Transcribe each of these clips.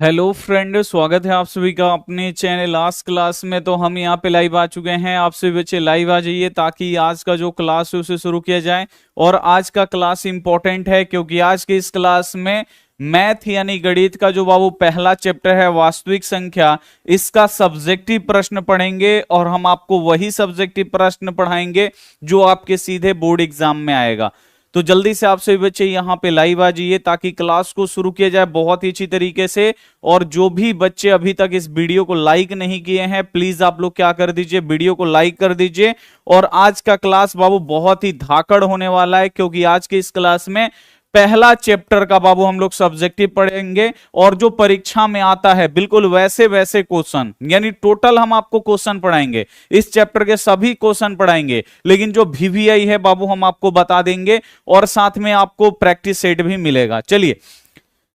Hello friend, स्वागत है आप सभी का अपने चैनल लास्ट क्लास में। तो हम यहाँ पे लाइव आ चुके हैं। आप सभी बच्चे लाइव आ जाइए ताकि आज का जो क्लास है उसे शुरू किया जाए। और आज का क्लास इंपॉर्टेंट है क्योंकि आज की इस क्लास में मैथ यानी गणित का जो बाबू पहला चैप्टर है वास्तविक संख्या, इसका सब्जेक्टिव प्रश्न पढ़ेंगे और हम आपको वही सब्जेक्टिव प्रश्न पढ़ाएंगे जो आपके सीधे बोर्ड एग्जाम में आएगा। तो जल्दी से आप सभी बच्चे यहाँ पे लाइव आ जाइए ताकि क्लास को शुरू किया जाए बहुत ही अच्छी तरीके से। और जो भी बच्चे अभी तक इस वीडियो को लाइक नहीं किए हैं, प्लीज आप लोग क्या कर दीजिए, वीडियो को लाइक कर दीजिए। और आज का क्लास बाबू बहुत ही धाकड़ होने वाला है क्योंकि आज के इस क्लास में पहला चैप्टर का बाबू हम लोग सब्जेक्टिव पढ़ेंगे और जो परीक्षा में आता है बिल्कुल वैसे वैसे क्वेश्चन, यानी टोटल हम आपको क्वेश्चन पढ़ाएंगे, इस चैप्टर के सभी क्वेश्चन पढ़ाएंगे। लेकिन जो वीवीआई है बाबू हम आपको बता देंगे और साथ में आपको प्रैक्टिस सेट भी मिलेगा। चलिए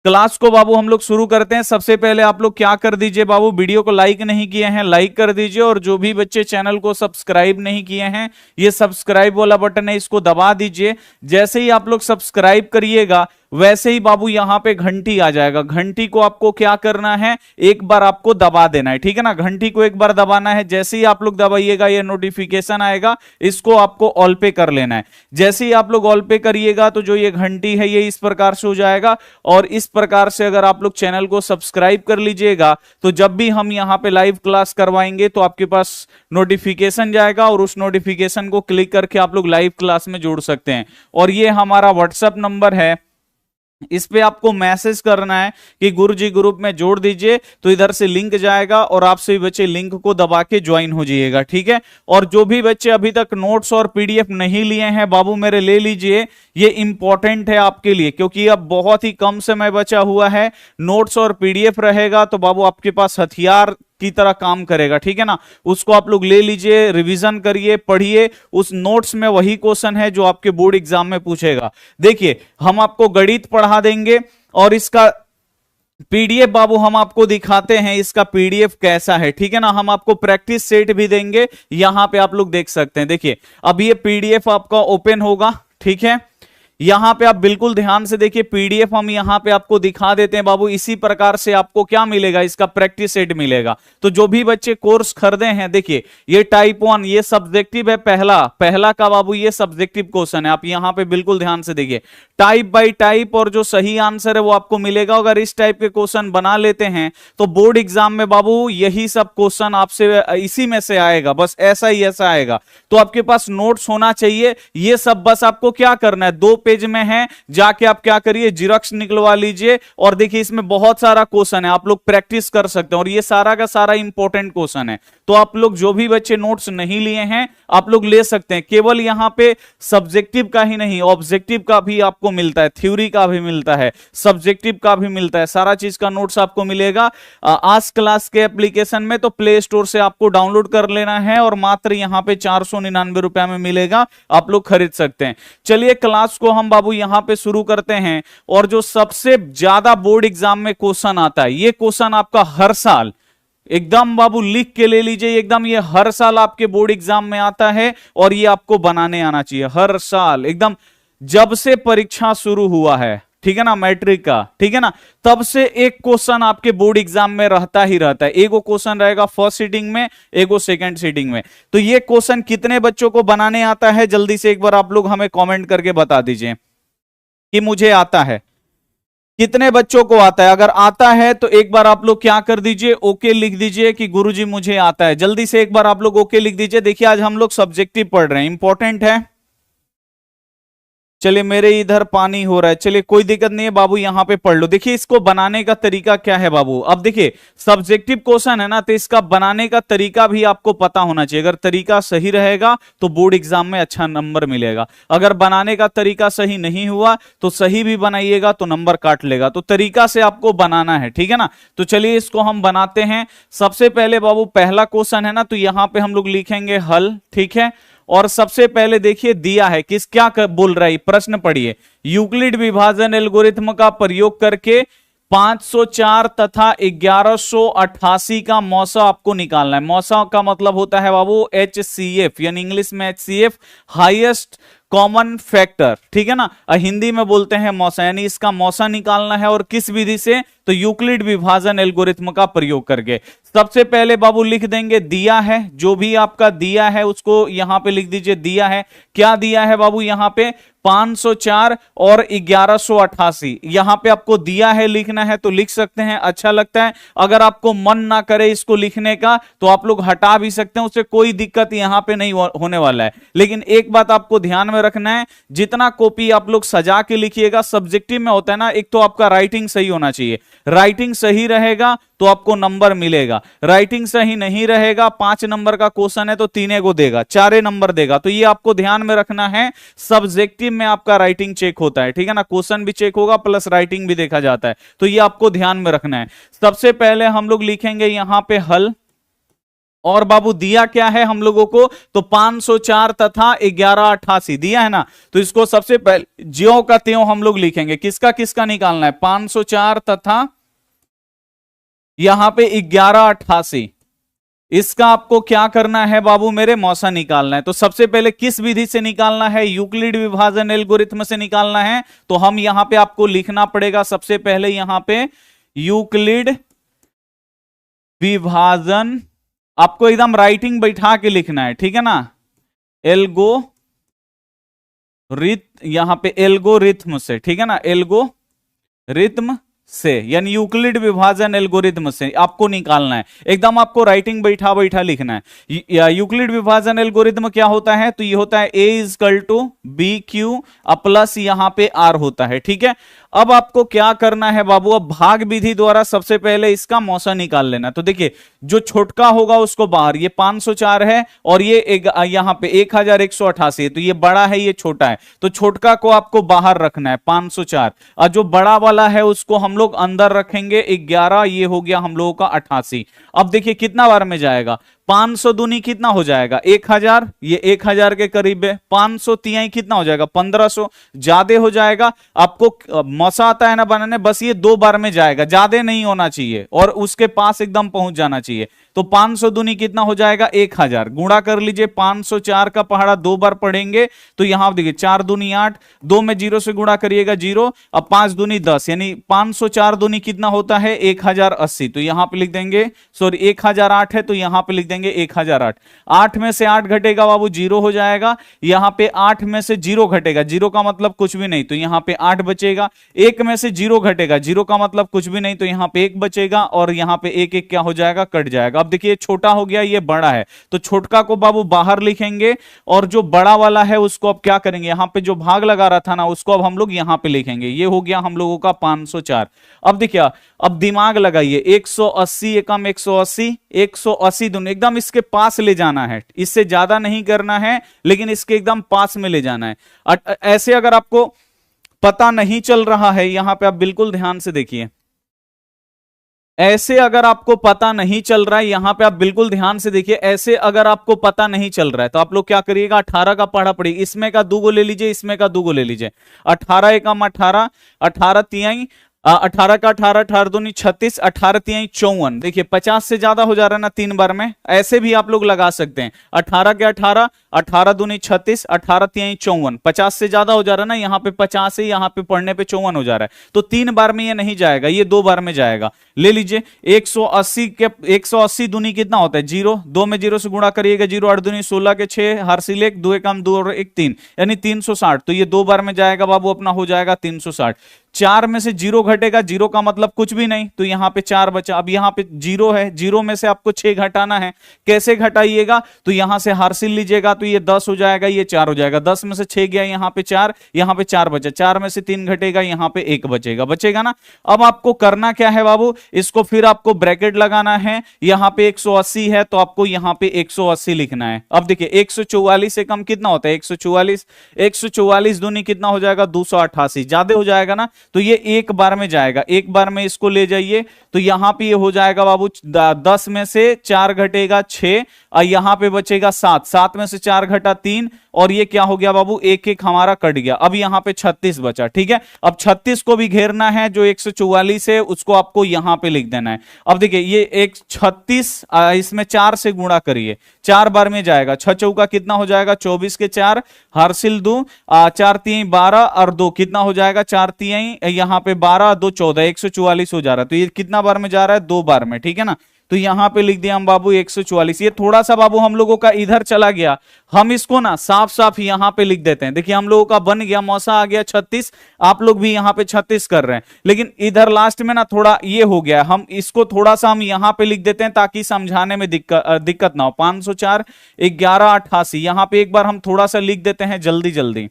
क्लास को बाबू हम लोग शुरू करते हैं। सबसे पहले आप लोग क्या कर दीजिए बाबू, वीडियो को लाइक नहीं किए हैं लाइक कर दीजिए। और जो भी बच्चे चैनल को सब्सक्राइब नहीं किए हैं, ये सब्सक्राइब वाला बटन है, इसको दबा दीजिए। जैसे ही आप लोग सब्सक्राइब करिएगा वैसे ही बाबू यहां पे घंटी आ जाएगा। घंटी को आपको क्या करना है, एक बार आपको दबा देना है, ठीक है ना। घंटी को एक बार दबाना है। जैसे ही आप लोग दबाइएगा ये नोटिफिकेशन आएगा, इसको आपको ऑल पे कर लेना है। जैसे ही आप लोग ऑल पे करिएगा तो जो ये घंटी है ये इस प्रकार से हो जाएगा। और इस प्रकार से अगर आप लोग चैनल को सब्सक्राइब कर लीजिएगा तो जब भी हम यहां पे लाइव क्लास करवाएंगे तो आपके पास नोटिफिकेशन जाएगा और उस नोटिफिकेशन को क्लिक करके आप लोग लाइव क्लास में जुड़ सकते हैं। और ये हमारा व्हाट्सएप नंबर है, इस पे आपको मैसेज करना है कि गुरुजी ग्रुप में जोड़ दीजिए, तो इधर से लिंक जाएगा और आप सभी बच्चे लिंक को दबा के ज्वाइन हो जाइएगा, ठीक है। और जो भी बच्चे अभी तक नोट्स और पीडीएफ नहीं लिए हैं बाबू मेरे ले लीजिए, ये इंपॉर्टेंट है आपके लिए क्योंकि अब बहुत ही कम समय बचा हुआ है। नोट्स और पीडीएफ रहेगा तो बाबू आपके पास हथियार की तरह काम करेगा, ठीक है ना। उसको आप लोग ले लीजिए, रिवीजन करिए, पढ़िए। उस नोट्स में वही क्वेश्चन है जो आपके बोर्ड एग्जाम में पूछेगा। देखिए हम आपको गणित पढ़ा देंगे और इसका पीडीएफ बाबू हम आपको दिखाते हैं, इसका पीडीएफ कैसा है, ठीक है ना। हम आपको प्रैक्टिस सेट भी देंगे, यहां पे आप लोग देख सकते हैं। देखिए अब ये पीडीएफ आपका ओपन होगा, ठीक है। यहां पे आप बिल्कुल ध्यान से देखिए, पीडीएफ हम यहां पे आपको दिखा देते हैं बाबू। इसी प्रकार से आपको क्या मिलेगा, इसका प्रैक्टिस सेट मिलेगा। तो जो भी बच्चे कोर्स खरीदे हैं, देखिए ये टाइप 1 ये सब्जेक्टिव है, पहला का बाबू ये सब्जेक्टिव क्वेश्चन है। आप यहां पे बिल्कुल ध्यान से देखिए, टाइप बाई टाइप, और जो सही आंसर है वो आपको मिलेगा। अगर इस टाइप के क्वेश्चन बना लेते हैं तो बोर्ड एग्जाम में बाबू यही सब क्वेश्चन आपसे इसी में से आएगा, बस ऐसा ही ऐसा आएगा। तो आपके पास नोट्स होना चाहिए। ये सब बस आपको क्या करना है, 2 पेज में है, जाके आप क्या करिए जिरॉक्स निकलवा लीजिए। और देखिए इसमें बहुत सारा क्वेश्चन है, आप लोग प्रैक्टिस कर सकते हैं और ये सारा का सारा इंपॉर्टेंट क्वेश्चन है। तो आप लोग जो भी बच्चे नोट्स नहीं लिए हैं आप लोग ले सकते हैं। केवल यहां पे सब्जेक्टिव का ही नहीं, ऑब्जेक्टिव का भी आपको मिलता है, थ्योरी का भी मिलता है, सब्जेक्टिव का भी मिलता है, सारा चीज का नोट्स आपको मिलेगा आज क्लास के एप्लीकेशन में। तो प्ले स्टोर से आपको डाउनलोड कर लेना है और मात्र यहां पे 499 रुपए में मिलेगा, आप लोग खरीद सकते हैं। चलिए क्लास को हम बाबू यहां पे शुरू करते हैं। और जो सबसे ज्यादा बोर्ड एग्जाम में क्वेश्चन आता है, ये क्वेश्चन आपका हर साल एकदम बाबू लिख के ले लीजिए, एकदम ये हर साल आपके बोर्ड एग्जाम में आता है और ये आपको बनाने आना चाहिए हर साल, एकदम जब से परीक्षा शुरू हुआ है, ठीक है ना, मैट्रिक का, ठीक है ना, तब से एक क्वेश्चन आपके बोर्ड एग्जाम में रहता ही रहता है। एक क्वेश्चन रहेगा फर्स्ट सीटिंग में, एक सेकंड सीटिंग में। तो ये क्वेश्चन कितने बच्चों को बनाने आता है, जल्दी से एक बार आप लोग हमें कमेंट करके बता दीजिए कि मुझे आता है। कितने बच्चों को आता है? अगर आता है तो एक बार आप लोग क्या कर दीजिए, ओके लिख दीजिए कि गुरुजी मुझे आता है। जल्दी से एक बार आप लोग ओके लिख दीजिए। देखिए आज हम लोग सब्जेक्टिव पढ़ रहे हैं, इंपॉर्टेंट है। चलिए मेरे इधर पानी हो रहा है, चलिए कोई दिक्कत नहीं है बाबू, यहां पे पढ़ लो। देखिए इसको बनाने का तरीका क्या है बाबू। अब देखिए सब्जेक्टिव क्वेश्चन है ना, तो इसका बनाने का तरीका भी आपको पता होना चाहिए। अगर तरीका सही रहेगा तो बोर्ड एग्जाम में अच्छा नंबर मिलेगा। अगर बनाने का तरीका सही नहीं हुआ तो सही भी बनाइएगा तो नंबर काट लेगा। तो तरीका से आपको बनाना है, ठीक है ना। तो चलिए इसको हम बनाते हैं। सबसे पहले बाबू पहला क्वेश्चन है ना, तो यहां पे हम लोग लिखेंगे हल, ठीक है। और सबसे पहले देखिए दिया है किस क्या बोल रहा है, प्रश्न पढ़िए। यूक्लिड विभाजन एल्गोरिथ्म का प्रयोग करके 504 तथा 1188 का मौसा आपको निकालना है। मौसा का मतलब होता है बाबू HCF, यानी इंग्लिश में HCF, हाईएस्ट कॉमन फैक्टर, ठीक है ना, हिंदी में बोलते हैं मौसा, यानी इसका मौसा निकालना है और किस विधि से, तो यूक्लिड विभाजन एल्गोरिथम का प्रयोग करके। सबसे पहले बाबू लिख देंगे दिया है, जो भी आपका दिया है उसको यहां पे लिख दीजिए। दिया है, क्या दिया है बाबू यहां पे, 504 और 1188, यहां पे आपको दिया है लिखना है तो लिख सकते हैं, अच्छा लगता है। अगर आपको मन ना करे इसको लिखने का तो आप लोग हटा भी सकते हैं, उससे कोई दिक्कत यहां पे नहीं होने वाला है। लेकिन एक बात आपको ध्यान में रखना है, जितना कॉपी आप लोग सजा के लिखिएगा, सब्जेक्टिव में होता है ना, एक तो आपका राइटिंग सही होना चाहिए, राइटिंग सही रहेगा तो आपको नंबर मिलेगा, राइटिंग सही नहीं रहेगा, 5 नंबर का क्वेश्चन है तो 3 को देगा, 4 नंबर देगा। तो ये आपको ध्यान में रखना है, सब्जेक्टिव में आपका राइटिंग चेक होता है, ठीक है ना, क्वेश्चन भी चेक होगा प्लस राइटिंग भी देखा जाता है, तो ये आपको ध्यान में रखना है। सबसे पहले हम लोग लिखेंगे यहां पे हल, और बाबू दिया क्या है हम लोगों को, तो 504 तथा 1188 दिया है ना, तो इसको सबसे पहले ज्यों का त्यों हम लोग लिखेंगे। किसका किसका निकालना है, 504 तथा यहां पे 1188, इसका आपको क्या करना है बाबू मेरे, मौसा निकालना है। तो सबसे पहले किस विधि से निकालना है, यूक्लिड विभाजन एल्गोरिथम से निकालना है। तो हम यहां पे आपको लिखना पड़ेगा सबसे पहले यहां पे यूक्लिड विभाजन, आपको एकदम राइटिंग बैठा के लिखना है, ठीक है ना, यहां पे एल्गोरिथम से, ठीक है ना, एल्गोरिथम से, यानी यूक्लिड विभाजन एल्गोरिथम से आपको निकालना है, एकदम आपको राइटिंग बैठा बैठा लिखना है। यूक्लिड विभाजन एल्गोरिथम क्या होता है, तो ये होता है a equal to B Q plus यहां पे r होता है, ठीक है। अब आपको क्या करना है बाबू, अब भाग विधि द्वारा सबसे पहले इसका मौसा निकाल लेना। तो देखिए जो छोटका होगा उसको बाहर, ये 504 है और ये यहां पे 1188 है, तो ये बड़ा है ये छोटा है, तो छोटका को आपको बाहर रखना है 504, और जो बड़ा वाला है उसको हम लोग अंदर रखेंगे 11, ये हो गया हम लोगों का 88। अब देखिए कितना बार में जाएगा, 500 दूनी कितना हो जाएगा 1000, ये 1000 के करीब है, 500 तिहाई कितना हो जाएगा 1500, ज्यादा हो जाएगा। आपको मौसा आता है ना बनाने, बस ये 2 बार में जाएगा, ज्यादा नहीं होना चाहिए और उसके पास एकदम पहुंच जाना चाहिए। तो 500 दूनी कितना हो जाएगा 1000, गुणा कर लीजिए, 504 का पहाड़ा 2 बार पढ़ेंगे तो यहां देखिए 4 दूनी 8, 2 में 0 से गुणा करिएगा 0, अब 5 दूनी 10, यानी 504 दूनी कितना होता है 1080, तो यहां पे लिख देंगे, सॉरी 1008 है तो यहां पे लिख देंगे 1008। 8 में से 8 घटेगा बाबू 0 हो जाएगा, यहां पे 8 में से 0 घटेगा, 0 का मतलब कुछ भी नहीं, तो यहां पे 8 बचेगा। 1 में से 0 घटेगा, 0 का मतलब कुछ भी नहीं, तो यहां पे 1 बचेगा, और यहां पे 1 1 क्या हो जाएगा, कट जाएगा। अब देखिए छोटा हो गया, ये बड़ा है, तो छोटका को बाबू बाहर लिखेंगे, और जो बड़ा वाला है उसको अब क्या करेंगे, यहां पे जो भाग लगा रहा था ना उसको अब हम लोग यहां पे लिखेंगे, ये हो गया हम लोगों का 504। अब देखिए अब दिमाग लगाइए, 180 एकम 180, 180 दोनों एकदम इसके पास ले जाना है, इससे ज्यादा नहीं करना है, लेकिन इसके एकदम पास में ले जाना है। ऐसे अगर आपको पता नहीं चल रहा है, यहां पे आप बिल्कुल ध्यान से देखिए, ऐसे अगर आपको पता नहीं चल रहा है, यहां पे आप बिल्कुल ध्यान से देखिए, ऐसे अगर आपको पता नहीं चल रहा है तो आप लोग क्या करिएगा, 18 का पढ़ा पड़ेगा, इसमें का 2 ले लीजिए, इसमें का 2 ले लीजिए, 18 एकम 18, 18 तिहाई 18 का 18, 18 दूनी 36, 18 तिहाई 54। देखिए 50 से ज्यादा हो जा रहा है ना 3 बार में, ऐसे भी आप लोग लगा सकते हैं, 18 के 18, 18 दूनी 36, 18 तिहाई 54, 50 से ज्यादा हो जा रहा है ना, यहाँ पे 50 है, यहाँ पे पढ़ने पे 54 हो जा रहा है, तो 3 बार में ये नहीं जाएगा, ये 2 बार में जाएगा। ले लीजिए 180 के 180 दूनी कितना होता है 0, 2 में 0 से गुणा करिएगा 0, 8 दूनी 16 के 6, हर सिल 1, 2 एकम 2 और 1 3, यानी 360, तो ये 2 बार में जाएगा बाबू, अपना हो जाएगा 360। 4 में से 0 घटेगा, 0 का मतलब कुछ भी नहीं, तो यहां पे 4 बचा। अब यहां पे 0 है, 0 में से आपको 6 घटाना है, कैसे घटाइएगा, तो यहां से हारसिल लीजिएगा, तो ये 10 हो जाएगा, ये 4 हो जाएगा, 10 में से 6 गया, यहां पे 4, यहां पे 4 बचा, 4 में से 3 घटेगा, यहां पे 1 बचेगा, बचेगा ना। अब आपको करना क्या है बाबू, इसको फिर आपको ब्रैकेट लगाना है, यहां पे 180 है तो आपको यहां पे 180 लिखना है। अब देखिए 144 से कम कितना होता है 144, 144 दूनी कितना हो जाएगा 288, ज्यादा हो जाएगा ना, तो ये 1 बार में जाएगा, 1 बार में इसको ले जाइए, तो यहां पे ये हो जाएगा बाबू 10 में से 4 घटेगा 6, और यहां पे बचेगा 7, 7 में से 4 घटा 3, और ये क्या हो गया बाबू, एक एक हमारा कट गया। अब यहां पे 36 बचा। ठीक है, अब 36 को भी घेरना है, जो 144 है उसको आपको यहां पे लिख देना है। अब देखिए ये एक 36, इसमें 4 से गुणा करिए, 4 बार में जाएगा, 6 चौका कितना हो जाएगा 24 के 4, हासिल 2, 4 3 12 और 2 कितना हो जाएगा 4 3 यहां पे 12 2 14, 144 हो जा रहा है। तो ये कितना बार में जा रहा है, 2 बार में। ठीक है ना, तो यहां पे लिख दिया हम बाबू 144। ये थोड़ा सा बाबू हम लोगों का इधर चला गया, हम इसको ना साफ साफ यहां पे लिख देते हैं। देखिए हम लोगों का बन गया, मौसा आ गया 36, आप लोग भी यहां पे 36 कर रहे हैं, लेकिन इधर लास्ट में ना थोड़ा ये हो गया, हम इसको थोड़ा सा हम यहां पे लिख देते हैं ताकि समझाने में दिक्कत ना हो। 504 1188, यहां पे एक बार हम थोड़ा सा लिख देते हैं जल्दी जल्दी।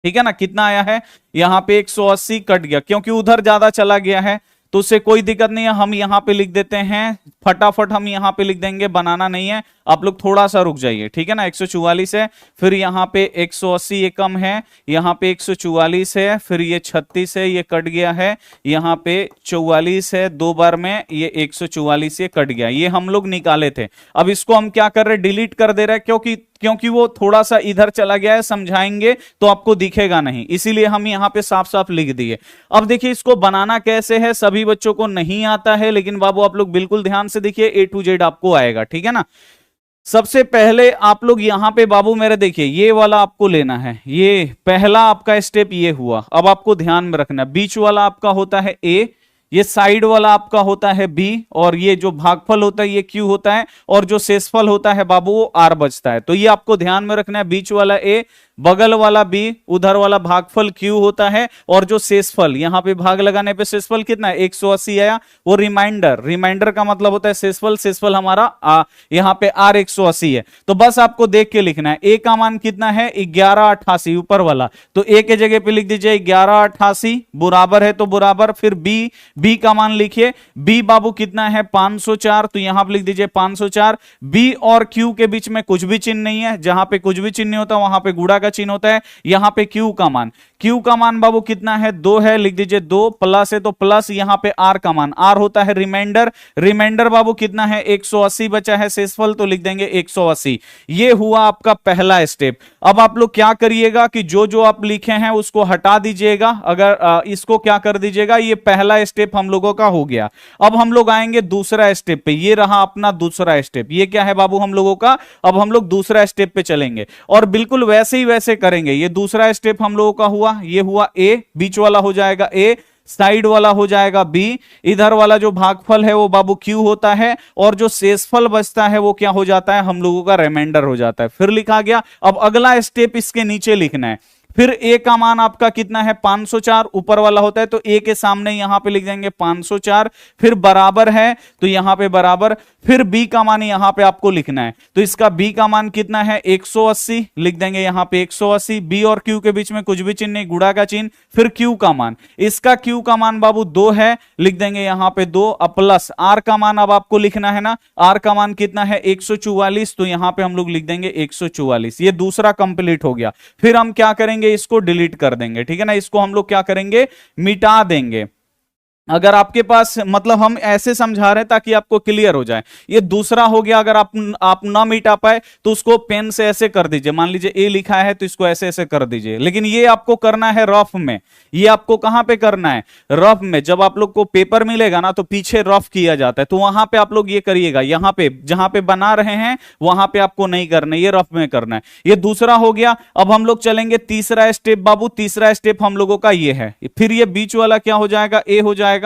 ठीक है ना, कितना आया है यहां पे 180 कट गया, क्योंकि उधर ज्यादा चला गया है तो उससे कोई दिक्कत नहीं है, हम यहां पे लिख देते हैं फटाफट, हम यहां पे लिख देंगे, बनाना नहीं है, आप लोग थोड़ा सा रुक जाइए। ठीक है ना, 144 है, फिर यहां पे 180 ये कम है, यहां पे 144 है, फिर ये 36 है, ये कट गया है, यहां पे 44 है, 2 बार में ये 144 ये कट गया, ये हम लोग निकाले थे। अब इसको हम क्या कर रहे हैं, डिलीट कर दे रहे हैं, क्योंकि वो थोड़ा सा इधर चला गया है, समझाएंगे तो आपको दिखेगा नहीं, इसीलिए हम यहां पे साफ साफ लिख दिए। अब देखिए इसको बनाना कैसे है, सभी बच्चों को नहीं आता है, लेकिन बाबू आप लोग बिल्कुल ध्यान से देखिए, A to Z आपको आएगा। ठीक है ना, सबसे पहले आप लोग यहां पे बाबू मेरे देखिए, ये वाला आपको लेना है, ये पहला आपका स्टेप ये हुआ। अब आपको ध्यान में रखना, बीच वाला आपका होता है A, ये साइड वाला आपका होता है B, और ये जो भागफल होता है ये Q होता है, और जो शेषफल होता है बाबू वो R बचता है। तो ये आपको ध्यान में रखना है, बीच वाला A, बगल वाला B, उधर वाला भागफल Q होता है, और जो शेषफल यहां पे भाग लगाने पे शेषफल कितना है 180 आया, वो रिमाइंडर का मतलब होता है शेषफल, शेषफल हमारा यहां पे R 180 है। तो बस आपको देख के लिखना है, A का मान कितना है 1188 ऊपर वाला, तो A के जगह पे लिख दीजिए 1188, बराबर है तो बराबर, फिर B का मान लिखिए, B बाबू कितना है 504, तो यहां पे लिख दीजिए 504। B और Q के बीच में कुछ भी चिन्ह नहीं है, जहां पे कुछ भी चिन्ह नहीं होता वहां पे गुणा का चिन्ह होता है। यहां पे Q का मान बाबू कितना है 2 है, लिख दीजिए 2, प्लस है तो प्लस, यहां पे R का मान, R होता है रिमाइंडर बाबू कितना है 180 बचा है शेषफल, तो लिख देंगे 180। ये हुआ आपका पहला स्टेप। अब आप लोग क्या करिएगा कि जो जो आप लिखे हैं उसको हटा दीजिएगा, अगर इसको क्या कर दीजिएगा, ये पहला स्टेप हम लोगों का हो गया। अब हम लोग आएंगे दूसरा स्टेप पे, ये रहा अपना दूसरा स्टेप, ये क्या है बाबू हम लोगों का, अब हम लोग दूसरा स्टेप पे चलेंगे और बिल्कुल वैसे ही वैसे करेंगे। ये दूसरा स्टेप हम लोगों का हुआ, ये हुआ A, बीच वाला हो जाएगा A, साइड वाला हो जाएगा B, इधर वाला जो भागफल है वो बाबू Q होता है, और जो शेषफल बचता है वो क्या हो जाता है हम लोगों का रिमाइंडर हो जाता है। फिर लिखा गया, अब अगला स्टेप इसके नीचे लिखना है। फिर A का मान आपका कितना है 504, ऊपर वाला होता है, तो A के सामने यहां पे लिख देंगे 504, फिर बराबर है तो यहां पे बराबर, फिर B का मान यहां पे आपको लिखना है, तो इसका B का मान कितना है 180, लिख देंगे यहां पे 180। B और Q के बीच में कुछ भी चिन्ह नहीं, गुणा का चिन्ह। फिर Q का मान, इसका Q का मान बाबू 2 है, लिख देंगे यहां पे 2, अब प्लस R का मान अब आपको लिखना है ना, R का मान कितना है 144, तो यहां पे हम लोग लिख देंगे 144। ये दूसरा कंप्लीट हो गया। फिर हम क्या करेंगे, इसको डिलीट कर देंगे। ठीक है ना, इसको हम लोग क्या करेंगे, मिटा देंगे। अगर आपके पास, मतलब हम ऐसे समझा रहे हैं ताकि आपको क्लियर हो जाए। ये दूसरा हो गया, अगर आप ना मिटा पाए तो उसको पेन से ऐसे कर दीजिए, मान लीजिए A लिखा है तो इसको ऐसे ऐसे कर दीजिए, लेकिन ये आपको करना है रफ में। ये आपको कहां पे करना है, रफ में। जब आप लोग को पेपर मिलेगा ना तो पीछे रफ किया जाता है, तो वहां पे आप लोग ये करिएगा, यहां पे जहां पे बना रहे हैं वहां पे आपको नहीं करना है, ये रफ में करना है। ये दूसरा हो गया। अब हम लोग चलेंगे तीसरा स्टेप बाबू, तीसरा स्टेप हम लोगों का ये है। फिर ये बीच वाला क्या हो जाएगा, A हो जाएगा,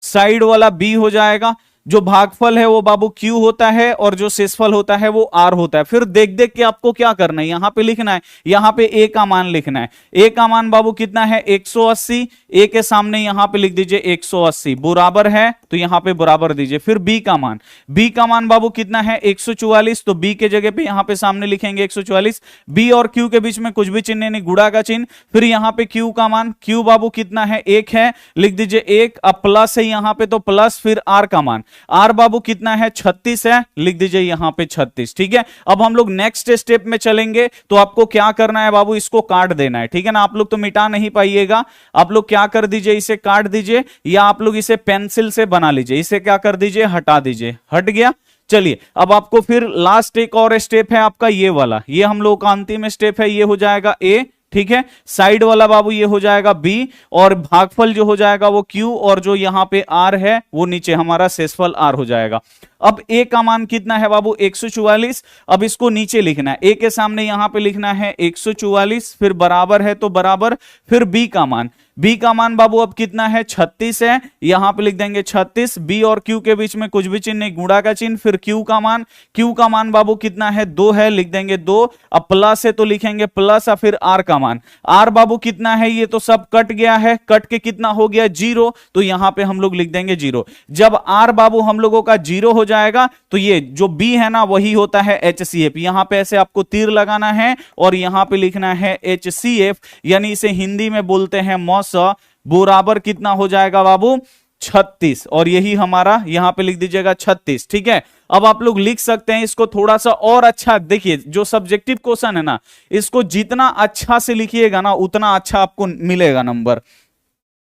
साइड वाला B हो जाएगा, जो भागफल है वो बाबू Q होता है, और जो शेषफल होता है वो R होता है। फिर देख देख के आपको क्या करना है, यहां पे लिखना है, यहां पे A का मान लिखना है। A का मान बाबू कितना है 180, A के सामने यहां पे लिख दीजिए 180, बराबर है तो यहां पे बराबर दीजिए। फिर B का मान बाबू कितना है 144, तो B के जगह पे यहां पे सामने लिखेंगे 144। B और Q के बीच में कुछ भी चिन्ह नहीं, गुणा का चिन्ह। फिर यहां पे Q का मान, Q बाबू कितना है 1 है, लिख दीजिए 1, अब प्लस है यहां पे तो प्लस, फिर R का मान, R बाबू कितना है 36 है, लिख दीजिए यहां पे 36। ठीक है, अब हम लोग नेक्स्ट स्टेप में चलेंगे, तो आपको क्या करना है बाबू, इसको काट देना है। ठीक है ना, आप लोग तो मिटा नहीं पाइएगा, आप लोग क्या कर दीजिए, इसे काट दीजिए, या आप लोग इसे पेंसिल से बना लीजिए, इसे क्या कर दीजिए हटा दीजिए, हट गया। चलिए अब आपको फिर लास्ट एक और स्टेप है आपका ये वाला, ये हम लोग का अंतिम स्टेप है, ये हो जाएगा ए, ठीक है। साइड वाला बाबू ये हो जाएगा बी, और भागफल जो हो जाएगा वो क्यू, और जो यहां पे आर है वो नीचे हमारा शेषफल आर हो जाएगा। अब ए का मान कितना है बाबू 144। अब इसको नीचे लिखना है, ए के सामने यहां पे लिखना है 144, फिर बराबर है तो बराबर, फिर बी का मान, बी का मान बाबू अब कितना है 36 है, यहां पे लिख देंगे 36, बी और क्यू के बीच में कुछ भी चिन्ह नहीं, गुणा का चिन्ह, फिर क्यू का मान, क्यू का मान बाबू कितना है 2 है, लिख देंगे 2, अब प्लस है तो लिखेंगे प्लस, और फिर आर का मान, आर बाबू कितना है, ये तो सब कट गया है, कट के कितना हो गया 0, तो यहां पे हम लोग लिख देंगे 0। जब आर बाबू हम लोगों का 0 हो जाएगा तो ये जो बी है ना वही होता है HCF, यहां पे ऐसे आपको तीर लगाना है और यहां पे लिखना है HCF, यानी इसे हिंदी में बोलते हैं मौसा, बराबर कितना हो जाएगा बाबू 36, और यही हमारा यहां पे लिख दीजिएगा 36, ठीक है। अब आप लोग लिख सकते हैं इसको थोड़ा सा और अच्छा, देखिए जो सब्जेक्टिव क्वेश्चन है ना, इसको जितना अच्छा से लिखिएगा ना उतना अच्छा आपको मिलेगा नंबर।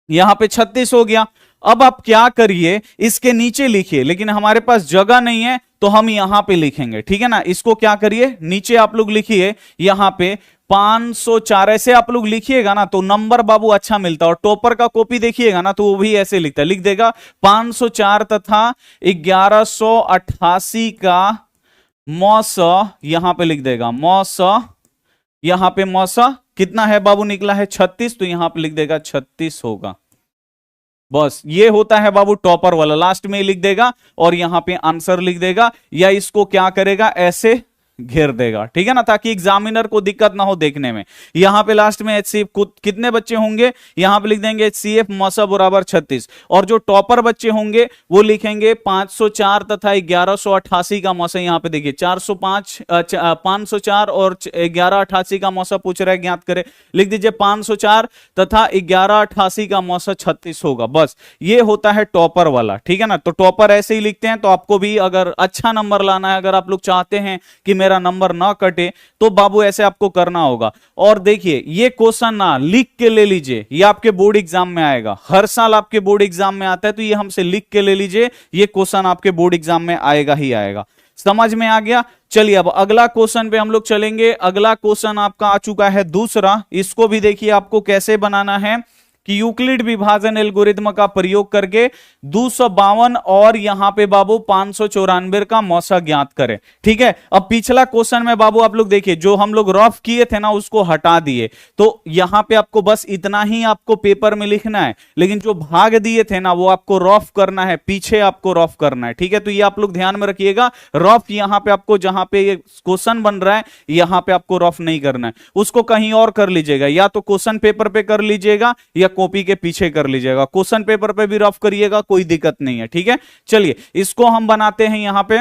यहां पे 36 हो गया, अब आप क्या करिए इसके नीचे लिखिए, लेकिन हमारे पास जगह नहीं है तो हम यहां पे लिखेंगे, ठीक है ना। इसको क्या करिए नीचे आप लोग लिखिए यहां पे 504, ऐसे आप लोग लिखिएगा ना तो नंबर बाबू अच्छा मिलता है। और टॉपर का कॉपी देखिएगा ना तो वो भी ऐसे लिखता है, लिख देगा 504 तथा 1188 का मौसा, यहां पे लिख देगा मौसा, यहां पे मौसा कितना है बाबू निकला है 36, तो यहां पे लिख देगा 36 होगा। बस ये होता है बाबू टॉपर वाला, लास्ट में लिख देगा और यहां पे आंसर लिख देगा, या इसको क्या करेगा ऐसे घेर देगा, ठीक है ना, ताकि एग्जामिनर को दिक्कत ना हो देखने में। यहां पे लास्ट में HCF कितने बच्चे होंगे, यहां पे लिख देंगे HCF मौसा बराबर 36, और जो टॉपर बच्चे होंगे वो लिखेंगे 504 तथा 1188 का मौसा। यहां पे देखिए 405 504 और 1188 का मौसा पूछ रहा है, ज्ञात करें, लिख दीजिए 504 तथा 1188 का मौसा 36 होगा। बस ये होता है टॉपर वाला, ठीक है ना। तो टॉपर ऐसे ही लिखते हैं, तो आपको भी अगर अच्छा नंबर लाना है, अगर आप लोग चाहते हैं कि मेरा नंबर ना कटे, तो बाबू ऐसे आपको करना होगा। और देखिए ये क्वेश्चन ना लिख के ले लीजिए, ये आपके बोर्ड एग्जाम में आएगा, हर साल आपके बोर्ड एग्जाम में आता है, तो ये हमसे लिख के ले लीजिए, ये क्वेश्चन आपके बोर्ड एग्जाम में आएगा ही आएगा। समझ में आ गया। चलिए अब अगला क्वेश्चन पे हम लोग चलेंगे। अगला क्वेश्चन आपका आ चुका है दूसरा, इसको भी देखिए आपको कैसे बनाना है कि यूक्लिड विभाजन एल्गोरिथम का प्रयोग करके 252 और यहां पे बाबू 594 का मौसा ज्ञात करें, ठीक है। अब पिछला क्वेश्चन में बाबू आप लोग देखिए, जो हम लोग रफ किए थे ना उसको हटा दिए, तो यहां पे आपको बस इतना ही आपको पेपर में लिखना है, लेकिन जो भाग दिए थे ना वो आपको रफ करना है, पीछे आपको रफ करना है, ठीक है। तो ये आप लोग ध्यान में रखिएगा, रफ यहां पे आपको जहां पे ये क्वेश्चन बन रहा है यहां पे आपको रफ नहीं करना है, उसको कहीं और कर लीजिएगा, या तो क्वेश्चन पेपर पे कर लीजिएगा या कॉपी के पीछे कर लीजिएगा। क्वेश्चन पेपर पे भी रफ करिएगा, कोई दिक्कत नहीं है, ठीक है। चलिए इसको हम बनाते हैं। यहां पे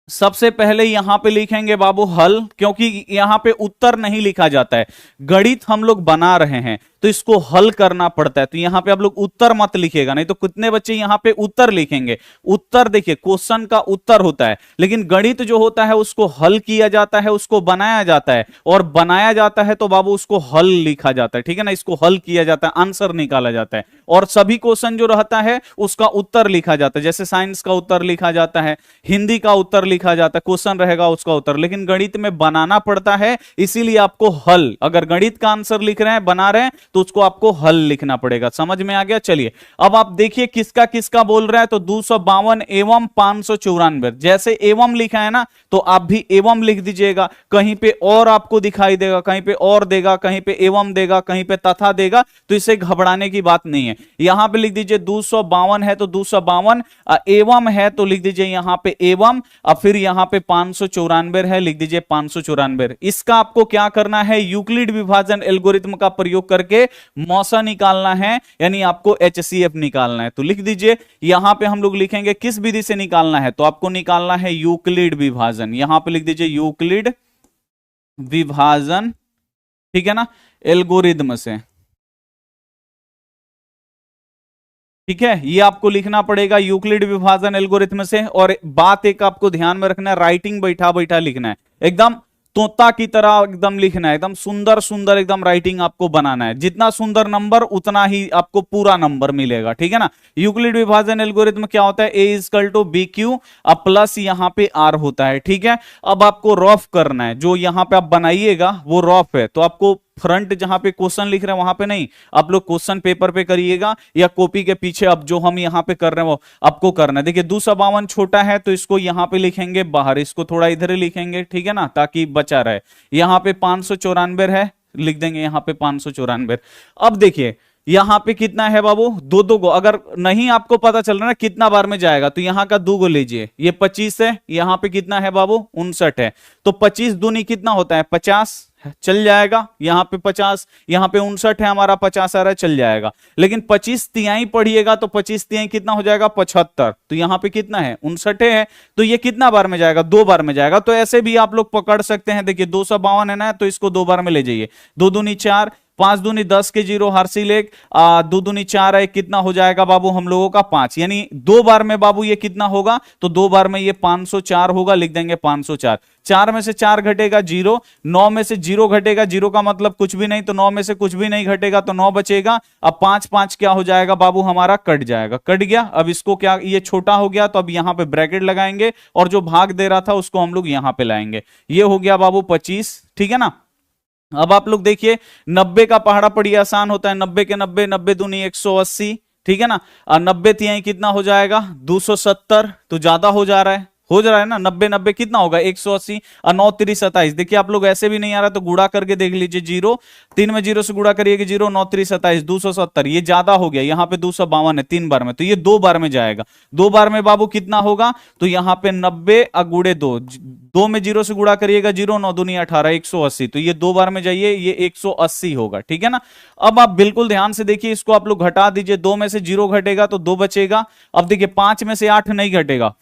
सबसे पहले यहां पे लिखेंगे बाबू हल, क्योंकि यहां पे उत्तर नहीं लिखा जाता है, गणित हम लोग बना रहे हैं तो इसको हल करना पड़ता है। तो यहां पे आप लोग उत्तर मत लिखेगा, नहीं तो कितने बच्चे यहां पे उत्तर लिखेंगे। उत्तर देखिए क्वेश्चन का उत्तर होता है, लेकिन गणित जो होता है उसको हल किया जाता है, उसको बनाया जाता है, और बनाया जाता है तो बाबू उसको हल लिखा जाता है, ठीक है ना। इसको हल किया जाता है, आंसर निकाला जाता है, और सभी क्वेश्चन जो रहता है उसका उत्तर लिखा जाता है। जैसे साइंस का उत्तर लिखा जाता है, हिंदी का उत्तर लिखा जाता है, क्वेश्चन रहेगा उसका उत्तर, लेकिन गणित में बनाना पड़ता है, इसीलिए आपको हल, अगर गणित का आंसर लिख रहे हैं बना रहे हैं तो उसको आपको हल लिखना पड़ेगा। समझ में आ गया। चलिए अब आप देखिए किसका किसका बोल रहा है, तो 252 एवं 594, जैसे एवं लिखा है ना तो आप भी एवं लिख दीजिएगा, कहीं पे और आपको दिखाई देगा, कहीं पे और देगा, कहीं पे एवं देगा, कहीं पे तथा देगा, तो इसे घबराने की बात नहीं है। यहां पे लिख दीजिए 252 है तो 252, एवं है तो लिख दीजिए यहां पे एवं, और फिर यहां पे 594 है, लिख दीजिए 594। इसका आपको क्या करना है, यूक्लिड विभाजन एल्गोरिथम का प्रयोग करके मौसा निकालना है, यानी आपको HCF निकालना है। तो लिख दीजिए यहां पे हम लोग लिखेंगे किस विधि से निकालना है, तो आपको निकालना है यूक्लिड विभाजन, यहां पे लिख दीजिए यूक्लिड विभाजन, ठीक है ना, एल्गोरिथम से, ठीक है। ये आपको लिखना पड़ेगा यूक्लिड विभाजन एल्गोरिथम से। और बात एक आपको ध्यान में रखना है, राइटिंग बैठा बैठा लिखना है, एकदम तोता की तरह एकदम लिखना है, एकदम सुंदर सुंदर एकदम राइटिंग आपको बनाना है। जितना सुंदर नंबर उतना ही आपको पूरा नंबर मिलेगा, ठीक है ना। यूक्लिड विभाजन एल्गोरिथम क्या होता है, ए इक्वल टू बी क्यू अब प्लस यहां पे आर होता है, ठीक है। अब आपको रफ करना है, जो यहां पे आप बनाइएगा वो रफ है, तो आपको फ्रंट जहां पे क्वेश्चन लिख रहे हैं वहां पे नहीं, आप लोग क्वेश्चन पेपर पे करिएगा या कॉपी के पीछे। अब जो हम यहां पे कर रहे हैं वो आपको करना है। देखिए 252 छोटा है तो इसको यहां पे लिखेंगे बाहर, इसको थोड़ा इधर ही लिखेंगे, ठीक है ना, ताकि बचा रहे। यहां पे 594 है, लिख देंगे यहां पे 594। अब देखिए यहां पे कितना है बाबू, दो दो गो। अगर नहीं आपको पता चल रहा ना कितना बार में जाएगा, तो यहां का 2 गो लीजिए। ये 25 है, यहां पे कितना है बाबू 59 है, तो 25 दूनी कितना होता है 50, चल जाएगा। यहां पे 50, यहां पे 59 है हमारा, 50 आ रहा है, चल जाएगा। लेकिन 25 तिहाई पढ़िएगा तो 25 तिहाई कितना हो जाएगा 75, तो यहां पे कितना है 59 है, तो ये कितना बार में जाएगा 2 बार में जाएगा। तो ऐसे भी आप लोग पकड़ सकते हैं। देखिए 252 है ना, तो इसको 2 बार में ले जाइए। 2 दूनी 4, 5 दूनी 10 के 0 हार्सिल 1, 2 दूनी 4 है, कितना हो जाएगा बाबू हम लोगों का 5, यानी 2 बार में बाबू ये कितना होगा, तो 2 बार में ये 504 होगा, लिख देंगे 504। 4 में से 4 घटेगा 0, 9 में से 0 घटेगा, 0 का मतलब कुछ भी नहीं, तो 9 में से कुछ भी नहीं घटेगा तो 9 बचेगा। अब 5 5 क्या हो जाएगा बाबू हमारा, कट जाएगा, कट गया। अब इसको क्या, ये छोटा हो गया तो अब यहां पे ब्रैकेट लगाएंगे और जो भाग दे रहा था उसको हम लोग यहां पे लाएंगे। ये हो गया बाबू 25, ठीक है ना। अब आप लोग देखिए 90 का पहाड़ा पड़ी आसान होता है, 90 के 90, 90 दूनी 180, ठीक है ना। और 90 तिहाई कितना हो जाएगा 270, तो ज्यादा हो जा रहा है ना। 90 90 कितना होगा 180 और 9 3 27। देखिए आप लोग ऐसे भी नहीं आ रहा तो गुणा करके देख लीजिए, 0 3 में 0 से गुणा करिएगा 0, 9 3 27, 270। ये ज्यादा हो गया, यहाँ पे 252 है 3 बार में, तो ये 2 बार में जाएगा। 2 बार में बाबू कितना होगा, तो यहाँ पे 90 गुड़े 2, 2 में 0 से गुणा करिएगा 0, 9 दूनी 18, 180, तो ये 2 बार में जाइए, ये 180 होगा, ठीक है ना। अब आप बिल्कुल ध्यान से देखिए, इसको आप लोग घटा दीजिए। 2 में से 0 घटेगा तो 2 बचेगा। अब देखिए 5 में से 8 नहीं घटेगा,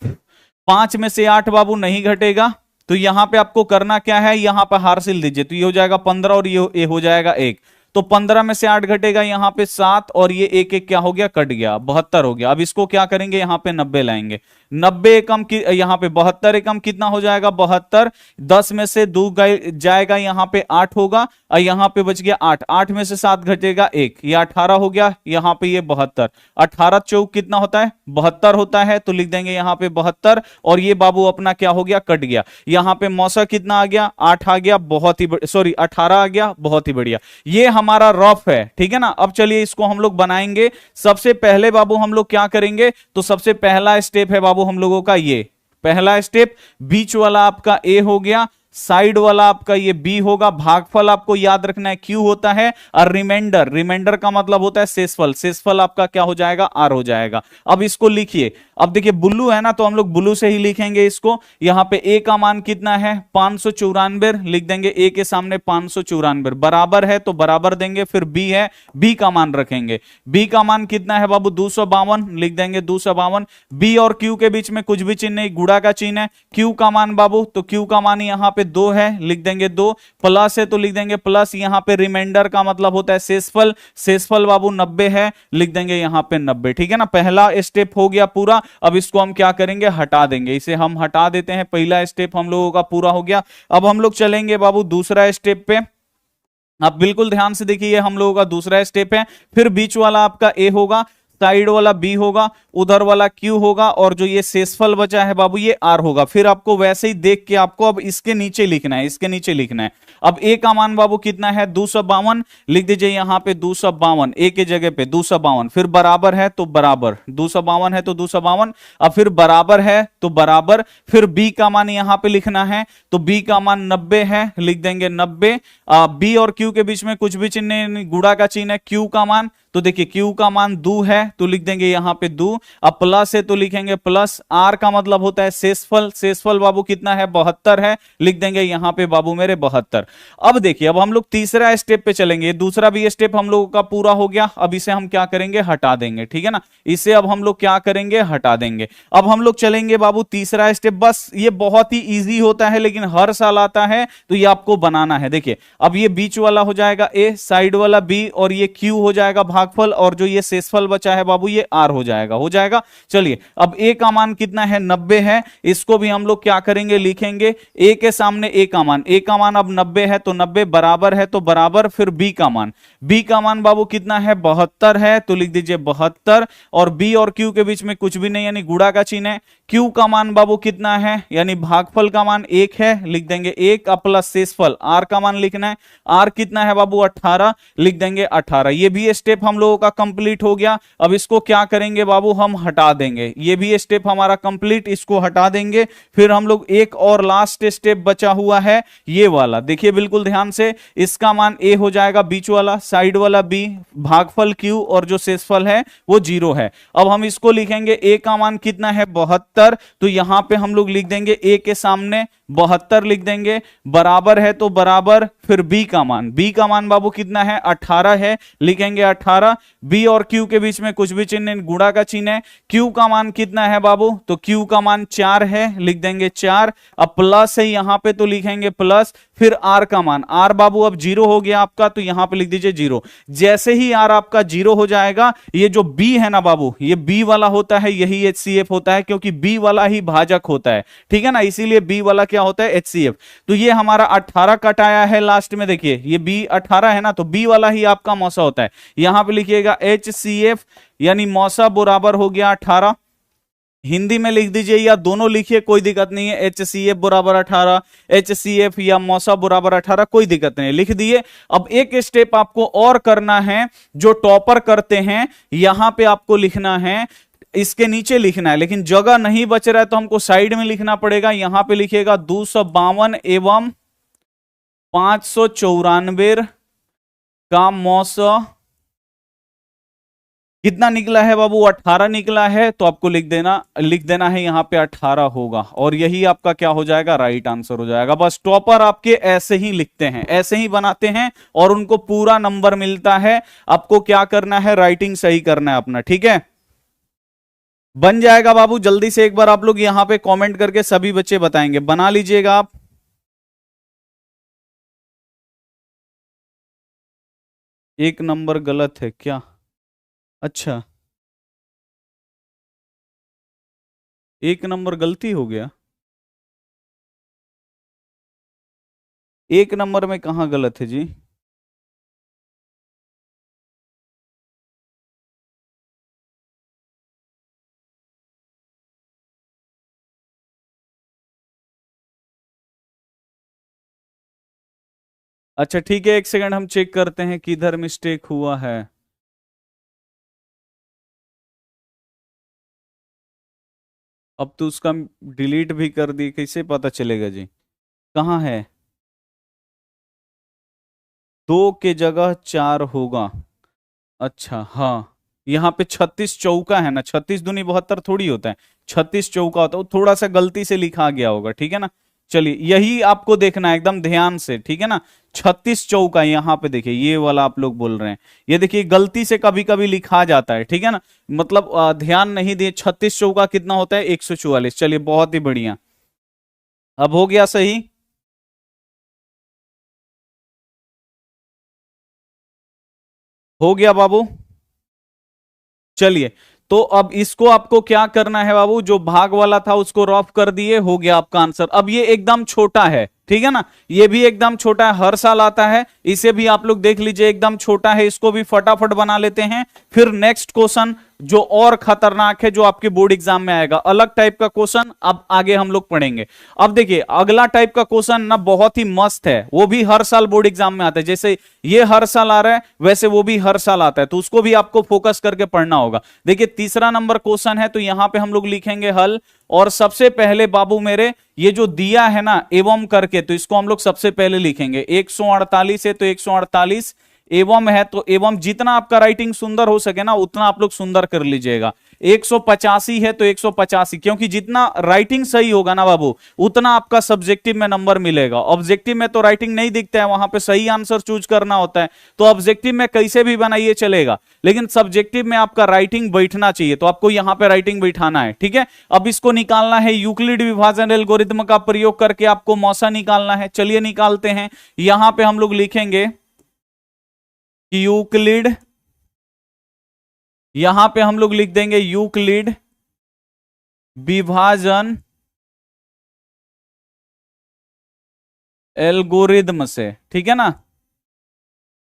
5 में से 8 बाबू नहीं घटेगा, तो यहां पे आपको करना क्या है, यहां पे हार्सिल दीजिए, तो ये हो जाएगा 15 और ये हो जाएगा 1, तो 15 में से 8 घटेगा, यहां पे 7 और ये 1 1 क्या हो गया, कट गया, 72 हो गया। अब इसको क्या करेंगे, यहां पे 90 लाएंगे। 90 एकम की यहाँ पे 72 एकम कितना हो जाएगा 72, 10 में से 2 जाएगा, यहाँ पे 8 होगा और यहाँ पे बच गया 8, 8 में से 7 घटेगा 1, ये 18 हो गया, यहाँ पे ये 72, 18 चौक कितना होता है 72 होता है, तो लिख देंगे यहाँ पे 72 और ये बाबू अपना क्या हो गया, कट गया। यहाँ पे मौसा कितना आ गया 8 आ गया, बहुत ही सॉरी 18 आ गया, बहुत ही बढ़िया। ये हमारा रफ है, ठीक है ना। अब चलिए इसको हम लोग बनाएंगे। सबसे पहले बाबू हम लोग क्या करेंगे, तो सबसे पहला स्टेप है बाबू हम लोगों का, ये पहला स्टेप, बीच वाला आपका ए हो गया, साइड वाला आपका ये बी होगा। भागफल आपको याद रखना है क्यू होता है, और रिमाइंडर, रिमाइंडर का मतलब होता है शेषफल, शेषफल आपका क्या हो जाएगा आर हो जाएगा। अब इसको लिखिए। अब देखिए ब्लू है ना, तो हम लोग ब्लू से ही लिखेंगे इसको। यहां पे ए का मान कितना है 594, लिख देंगे ए के सामने 594, बराबर है तो बराबर देंगे, फिर बी है, बी का मान रखेंगे। बी का मान कितना है बाबू 252, लिख देंगे 252। बी और क्यू के बीच में कुछ भी चिन्ह नहीं, गुणा का चिन्ह है। क्यू का मान बाबू, तो क्यू का मान यहां पे 2 है, लिख देंगे 2, प्लस है तो लिख देंगे प्लस, यहां पे रिमाइंडर का मतलब होता है शेषफल, शेषफल बाबू 90 है, लिख देंगे यहां पे 90, ठीक है ना। पहला स्टेप हो गया पूरा। अब इसको हम क्या करेंगे, हटा देंगे, इसे हम हटा देते हैं। पहला स्टेप हम लोगों का पूरा हो गया। अब हम लोग चलेंगे बाबू दूसरा स्टेप पे। आप बिल्कुल ध्यान से देखिए, हम लोगों का दूसरा स्टेप है। फिर बीच वाला आपका ए होगा, साइड वाला बी होगा, उधर वाला क्यू होगा, और जो ये शेषफल बचा है बाबू ये आर होगा। फिर आपको वैसे ही देख के आपको अब इसके नीचे लिखना है, इसके नीचे लिखना है। अब ए का मान बाबू कितना है 252, लिख दीजिए यहां पे 252, ए के जगह पे 252, फिर बराबर है तो बराबर, 252 है तो 252, अब फिर बराबर है तो बराबर, फिर बी का मान यहां पे लिखना है, तो बी का मान 90 है, लिख देंगे 90। बी और क्यू के बीच में कुछ भी चिन्ह नहीं, गुणा का चिन्ह है। क्यू का मान, तो देखिए क्यू का मान 2 है तो लिख देंगे यहां पे 2, अब प्लस है तो लिखेंगे प्लस। आर का मतलब होता है शेषफल, शेषफल बाबू कितना है 72 है, लिख देंगे यहां पे बाबू मेरे 72। अब देखिए अब हम लोग तीसरा स्टेप पे चलेंगे। दूसरा भी स्टेप हम लोगों का पूरा हो गया। अब इसे हम क्या करेंगे, हटा देंगे, ठीक है ना। इसे अब हम लोग क्या करेंगे, हटा देंगे। अब हम लोग चलेंगे बाबू तीसरा स्टेप। बस ये बहुत ही इजी होता है लेकिन हर साल आता है, तो ये आपको बनाना है। देखिए अब ये बीच वाला हो जाएगा ए, साइड वाला बी, और ये क्यू हो जाएगा भागफल और जो ये शेषफल बचा है बाबू ये r हो जाएगा, हो जाएगा। चलिए अब a का मान कितना है, 90 है, इसको भी हम लोग क्या करेंगे, लिखेंगे a के सामने a का मान, a का मान अब 90 है तो 90 बराबर है तो बराबर, फिर b का मान, b का मान बाबू कितना है, 72 है तो लिख दीजिए 72, और b और q के बीच में कुछ भी नहीं यानी गुणा का चिन्ह है। q का मान बाबू कितना है, यानी भागफल का मान 1 है, लिख देंगे 1 प्लस शेषफल r का मान लिखना है, r कितना है बाबू 18, लिख देंगे 18। ये भी स्टेप हम लोगों का कंप्लीट हो गया। अब इसको क्या करेंगे बाबू, हम हटा देंगे, ये भी स्टेप हमारा कंप्लीट, इसको हटा देंगे। फिर हम लोग एक और लास्ट स्टेप बचा हुआ है ये वाला, देखिए बिल्कुल ध्यान से, इसका मान a हो जाएगा, बीच वाला साइड वाला b, भागफल q और जो शेषफल है वो 0 है। अब हम इसको लिखेंगे a का मान कितना है 72, तो यहां पे हम लोग लिख देंगे a के सामने 72 लिख देंगे, बराबर है तो बराबर, फिर b का मान, b का मान बाबू कितना है 18 है, लिखेंगे 18, b और q के बीच में कुछ भी चिन्ह नहीं, गुणा का चिन्ह है। q का मान कितना है बाबू, तो q का मान 4 है, लिख देंगे 4, अब प्लस है यहां पे तो लिखेंगे प्लस, फिर r का मान, r बाबू अब 0 हो गया आपका तो यहां पे लिख दीजिए 0। जैसे ही r आपका 0 हो जाएगा, ये जो b है ना बाबू, ये b वाला होता है, यही HCF होता है, क्योंकि b वाला ही भाजक होता है, ठीक है ना, इसीलिए b वाला क्या होता है HCF। तो ये हमारा 18 कटाया है लास्ट में, देखिए ये b 18 है ना, तो b वाला ही आपका मौसा होता है, यहां पे लिखिएगा HCF, यानी मौसा बराबर हो गया 18। हिंदी में लिख दीजिए या दोनों लिखिए, कोई दिक्कत नहीं है, HCF बराबर 18, HCF या मौसा बराबर 18, कोई दिक्कत नहीं, लिख दिए। अब एक स्टेप आपको और करना है, जो टॉपर करते हैं, यहां पे आपको लिखना है, इसके नीचे लिखना है, लेकिन जगह नहीं बच रहा है तो हमको साइड में लिखना पड़ेगा। यहां पे लिखिएगा 252 एवं 594 का मौसा कितना निकला है बाबू, 18 निकला है, तो आपको लिख देना है यहां पे 18 होगा, और यही आपका क्या हो जाएगा, राइट आंसर हो जाएगा। बस टॉपर आपके ऐसे ही लिखते हैं, ऐसे ही बनाते हैं और उनको पूरा नंबर मिलता है। आपको क्या करना है, राइटिंग सही करना है अपना, ठीक है, बन जाएगा बाबू। जल्दी से एक बार आप लोग यहां पे कमेंट करके सभी बच्चे बताएंगे, बना लीजिएगा आप। एक नंबर गलत है क्या, अच्छा एक नंबर गलती हो गया, एक नंबर में कहां गलत है जी, अच्छा ठीक है, एक सेकंड हम चेक करते हैं किधर मिस्टेक हुआ है। अब तो उसका डिलीट भी कर दी, कैसे पता चलेगा जी, कहाँ है, 2 के जगह 4 होगा, अच्छा हाँ, यहाँ पे 36 चौका है ना, 36 दूनी 72 थोड़ी होता है, 36 चौका होता है, वो थोड़ा सा गलती से लिखा गया होगा, ठीक है ना। चलिए यही आपको देखना है एकदम ध्यान से, ठीक है ना, 36 चौका यहाँ पे देखिए, ये वाला आप लोग बोल रहे हैं, ये देखिए गलती से कभी कभी लिखा जाता है, ठीक है ना, मतलब ध्यान नहीं दिए। 36 चौका कितना होता है, 144। चलिए बहुत ही बढ़िया, अब हो गया सही, हो गया बाबू। चलिए तो अब इसको आपको क्या करना है बाबू, जो भाग वाला था उसको रफ कर दिए, हो गया आपका आंसर। अब ये एकदम छोटा है, ठीक है ना, ये भी एकदम छोटा है, हर साल आता है, इसे भी आप लोग देख लीजिए एकदम छोटा है, इसको भी फटाफट बना लेते हैं। फिर नेक्स्ट क्वेश्चन जो और खतरनाक है, जो आपके बोर्ड एग्जाम में आएगा, अलग टाइप का क्वेश्चन अब आगे हम लोग पढ़ेंगे। अब देखिए अगला टाइप का क्वेश्चन ना बहुत ही मस्त है, वो भी हर साल बोर्ड एग्जाम में आता है, जैसे ये हर साल आ रहा है वैसे वो भी हर साल आता है, तो उसको भी आपको फोकस करके पढ़ना होगा। देखिए तीसरा नंबर क्वेश्चन है, तो यहां पे हम लोग लिखेंगे हल, और सबसे पहले बाबू मेरे ये जो दिया है ना एवं करके, तो इसको हम लोग सबसे पहले लिखेंगे, 148 है तो 148, एवं है तो एवं, जितना आपका राइटिंग सुंदर हो सके ना उतना आप लोग सुंदर कर लीजिएगा। 185 है तो 185, क्योंकि जितना राइटिंग सही होगा ना बाबू उतना आपका सब्जेक्टिव में नंबर मिलेगा। ऑब्जेक्टिव में तो राइटिंग नहीं दिखता है, वहां पे सही आंसर चूज करना होता है, तो ऑब्जेक्टिव में कैसे भी बनाइए चलेगा, लेकिन सब्जेक्टिव में आपका राइटिंग बैठना चाहिए, तो आपको यहां पे राइटिंग बैठाना है, ठीक है। अब इसको निकालना है, यूक्लिड विभाजन एल्गोरिथम का प्रयोग करके आपको मौसा निकालना है। चलिए निकालते हैं, यहां पे हम लोग लिखेंगे यूक्लिड यहां पे हम लोग लिख देंगे यूक्लिड विभाजन एल्गोरिदम से, ठीक है ना।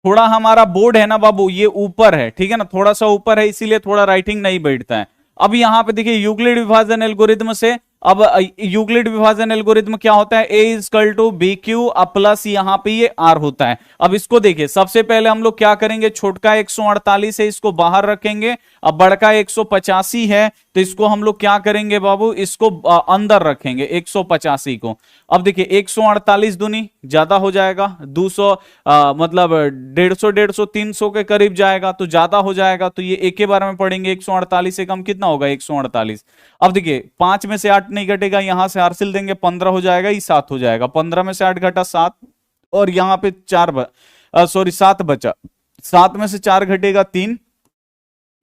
थोड़ा हमारा बोर्ड है ना बाबू ये ऊपर है, ठीक है ना, थोड़ा सा ऊपर है, इसीलिए थोड़ा राइटिंग नहीं बैठता है। अब यहां पे देखिए यूक्लिड विभाजन एल्गोरिदम से, अब यूक्लिड विभाजन एल्गोरिदम क्या होता है, A is equal to B Q plus यहाँ पे ये आर होता है। अब इसको देखिए, सबसे पहले हम लोग क्या करेंगे, छोटका 148 है इसको बाहर रखेंगे, अब बड़का 185 है तो इसको हम लोग क्या करेंगे बाबू, इसको अंदर रखेंगे 185 को। अब देखिए 148 दूनी ज्यादा हो जाएगा, 200 मतलब 150 300 के करीब जाएगा तो ज्यादा हो जाएगा, तो ये एक के बारे में पढ़ेंगे। 148 से कम कितना होगा 148। अब देखिए 5 में से 8 नहीं घटेगा, यहां से हासिल देंगे 15 हो जाएगा, ये 7 हो जाएगा, 15 में से 8 घटा 7, और यहां पे 7 बचा, 7 में से 4 घटेगा 3,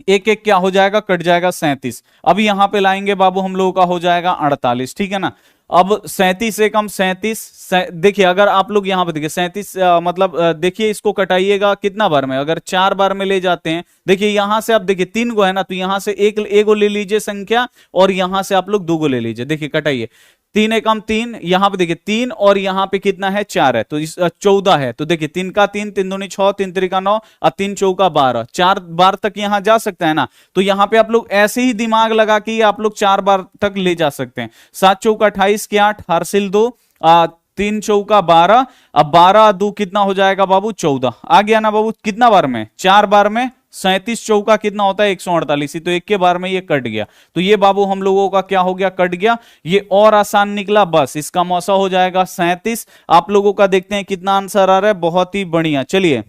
एक एक क्या हो जाएगा, कट जाएगा 37। अब यहां पे लाएंगे बाबू हम लोगों का हो जाएगा 48, ठीक है ना। अब 37 से कम 37, देखिए अगर आप लोग यहां पे देखिए 37 मतलब देखिए इसको कटाइएगा कितना बार में, अगर 4 बार में ले जाते हैं, देखिए यहां से आप देखिए 3 गो है ना, तो यहां से एक गो ले लीजिए संख्या, और यहां से आप लोग 2 गो ले लीजिए, देखिए कटाइए, 3 एकम 3, यहां पे देखिए 3, और यहां पे कितना है 4 है, तो इस 14 है, तो देखिए 3 का 3, 3 दूनी 6, 3 त्रिका 9 और 3 चौका 12, 4 बार तक यहां जा सकता है ना। तो यहां पे आप लोग ऐसे ही दिमाग लगा के आप लोग 4 बार तक ले जा सकते हैं। 7 चौका 28 के 8 हासिल 2, 3 चौका 12, अब 12 2 कितना हो जाएगा बाबू 14, आ गया ना बाबू, कितना बार में 4 बार में, 37 चौका कितना होता है 148, तो एक के बार में ये कट गया, तो ये बाबू हम लोगों का क्या हो गया, कट गया। ये और आसान निकला, बस इसका मौसा हो जाएगा 37। आप लोगों का देखते हैं कितना आंसर आ रहा है, बहुत ही बढ़िया, चलिए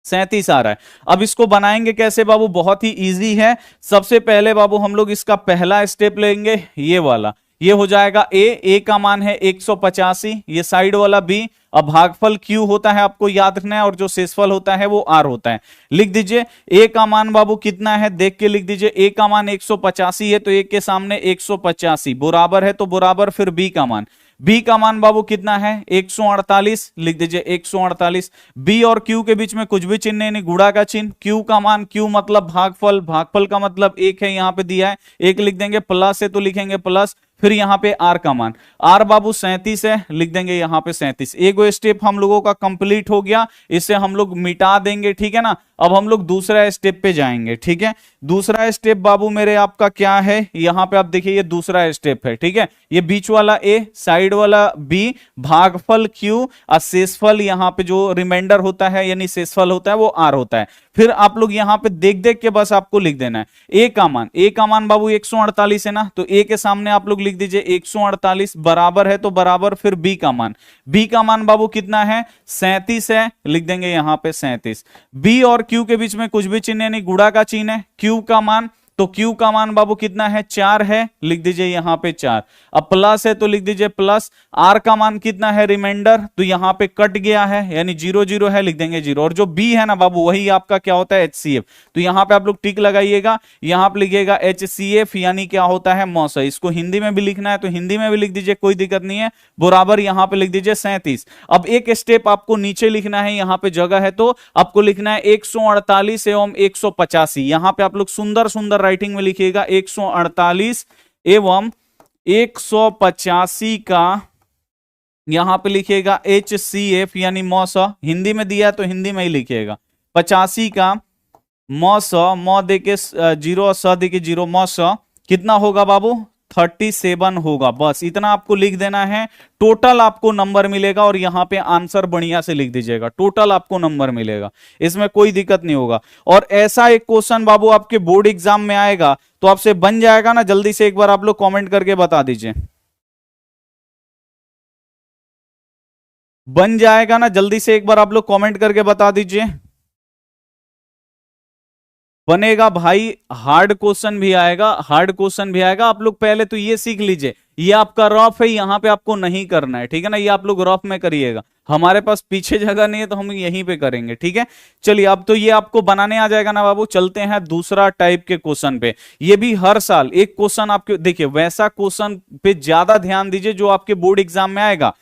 37 आ रहा है। अब इसको बनाएंगे कैसे बाबू, बहुत ही इजी है। सबसे पहले बाबू हम लोग इसका पहला स्टेप लेंगे, ये वाला, ये हो जाएगा ए का मान है 185, ये साइड वाला बी, अब भागफल क्यू होता है आपको याद रखना है, और जो शेषफल होता है वो आर होता है। लिख दीजिए ए का मान बाबू कितना है, देख के लिख दीजिए, ए का मान 185 है तो एक के सामने 185 बराबर है, तो बराबर फिर बी का मान, बी का मान बाबू कितना है 148, लिख दीजिए 148। बी और क्यू के बीच में कुछ भी चिन्ह नहीं, गुणा का चिन्ह, क्यू का मान, क्यू मतलब भागफल, भागफल का मतलब एक है, यहां पे दिया है एक लिख देंगे, प्लस है तो लिखेंगे प्लस, फिर यहां पे आर का मान, आर बाबू 37 है, लिख देंगे यहां पे 37। एक स्टेप हम लोगों का कंप्लीट हो गया, इसे हम लोग मिटा देंगे, ठीक है ना। अब हम लोग दूसरा स्टेप पे जाएंगे, ठीक है। दूसरा स्टेप बाबू मेरे आपका क्या है, यहां पे आप देखिए ये दूसरा स्टेप है, ठीक है। ये बीच वाला ए, साइड वाला बी, भागफल क्यू और शेषफल यहां पे जो रिमाइंडर होता है यानी शेषफल होता है वो आर होता है। फिर आप लोग यहां पे देख देख के बस आपको लिख देना है ए का मान, ए का मान बाबू 148 है ना, तो ए के सामने आप लोग लिख दीजिए 148 बराबर है, तो बराबर फिर बी का मान, बी का मान बाबू कितना है 37 है, लिख देंगे यहां पे 37। बी और क्यू के बीच में कुछ भी चिन्ह नहीं, गुणा का चिन्ह है, क्यू का मान, तो क्यू का मान बाबू कितना है 4 है, लिख दीजिए यहां पे 4। अब प्लस है तो लिख दीजिए प्लस, आर का मान कितना है रिमाइंडर, तो यहां पे कट गया है यानी 0 0 है, लिख देंगे 0। और जो बी है ना बाबू वही आपका क्या होता है HCF, तो यहां पे आप लोग टिक लगाइएगा, यहां पे लिखिएगा HCF यानी क्या होता है मौसा। इसको हिंदी में भी लिखना है तो हिंदी में भी लिख दीजिए, कोई दिक्कत नहीं है, बराबर यहां पे लिख दीजिए 37। अब एक स्टेप आपको नीचे लिखना है, यहां पे जगह है तो आपको लिखना है 148 एवं 185, यहां पे आप लोग सुंदर सुंदर राइटिंग में लिखिएगा 148 एवं 185 का, यहां पे लिखिएगा HCF यानी मौसा, हिंदी में दिया है तो हिंदी में ही लिखिएगा 85 का मौसा, मौ देके 0 स देके 0 मौसा, कितना होगा बाबू 37 होगा। बस इतना आपको लिख देना है, टोटल आपको नंबर मिलेगा, और यहां पे आंसर बढ़िया से लिख दीजिएगा, टोटल आपको नंबर मिलेगा, इसमें कोई दिक्कत नहीं होगा। और ऐसा एक क्वेश्चन बाबू आपके बोर्ड एग्जाम में आएगा तो आपसे बन जाएगा ना, जल्दी से एक बार आप लोग कमेंट करके बता दीजिए, बन जाएगा ना, जल्दी से एक बार आप लोग कमेंट करके बता दीजिए। बनेगा भाई, हार्ड क्वेश्चन भी आएगा, हार्ड क्वेश्चन भी आएगा। आप लोग पहले तो ये सीख लीजिए, ये आपका रफ है, यहां पे आपको नहीं करना है, ठीक है ना, ये आप लोग रफ में करिएगा, हमारे पास पीछे जगह नहीं है तो हम यहीं पे करेंगे, ठीक है। चलिए अब तो ये आपको बनाने आ जाएगा ना बाबू, चलते हैं दूसरा टाइप के क्वेश्चन पे। ये भी हर साल एक क्वेश्चन आपके, देखिए वैसा क्वेश्चन पे ज्यादा ध्यान दीजिए जो आपके बोर्ड एग्जाम में आएगा,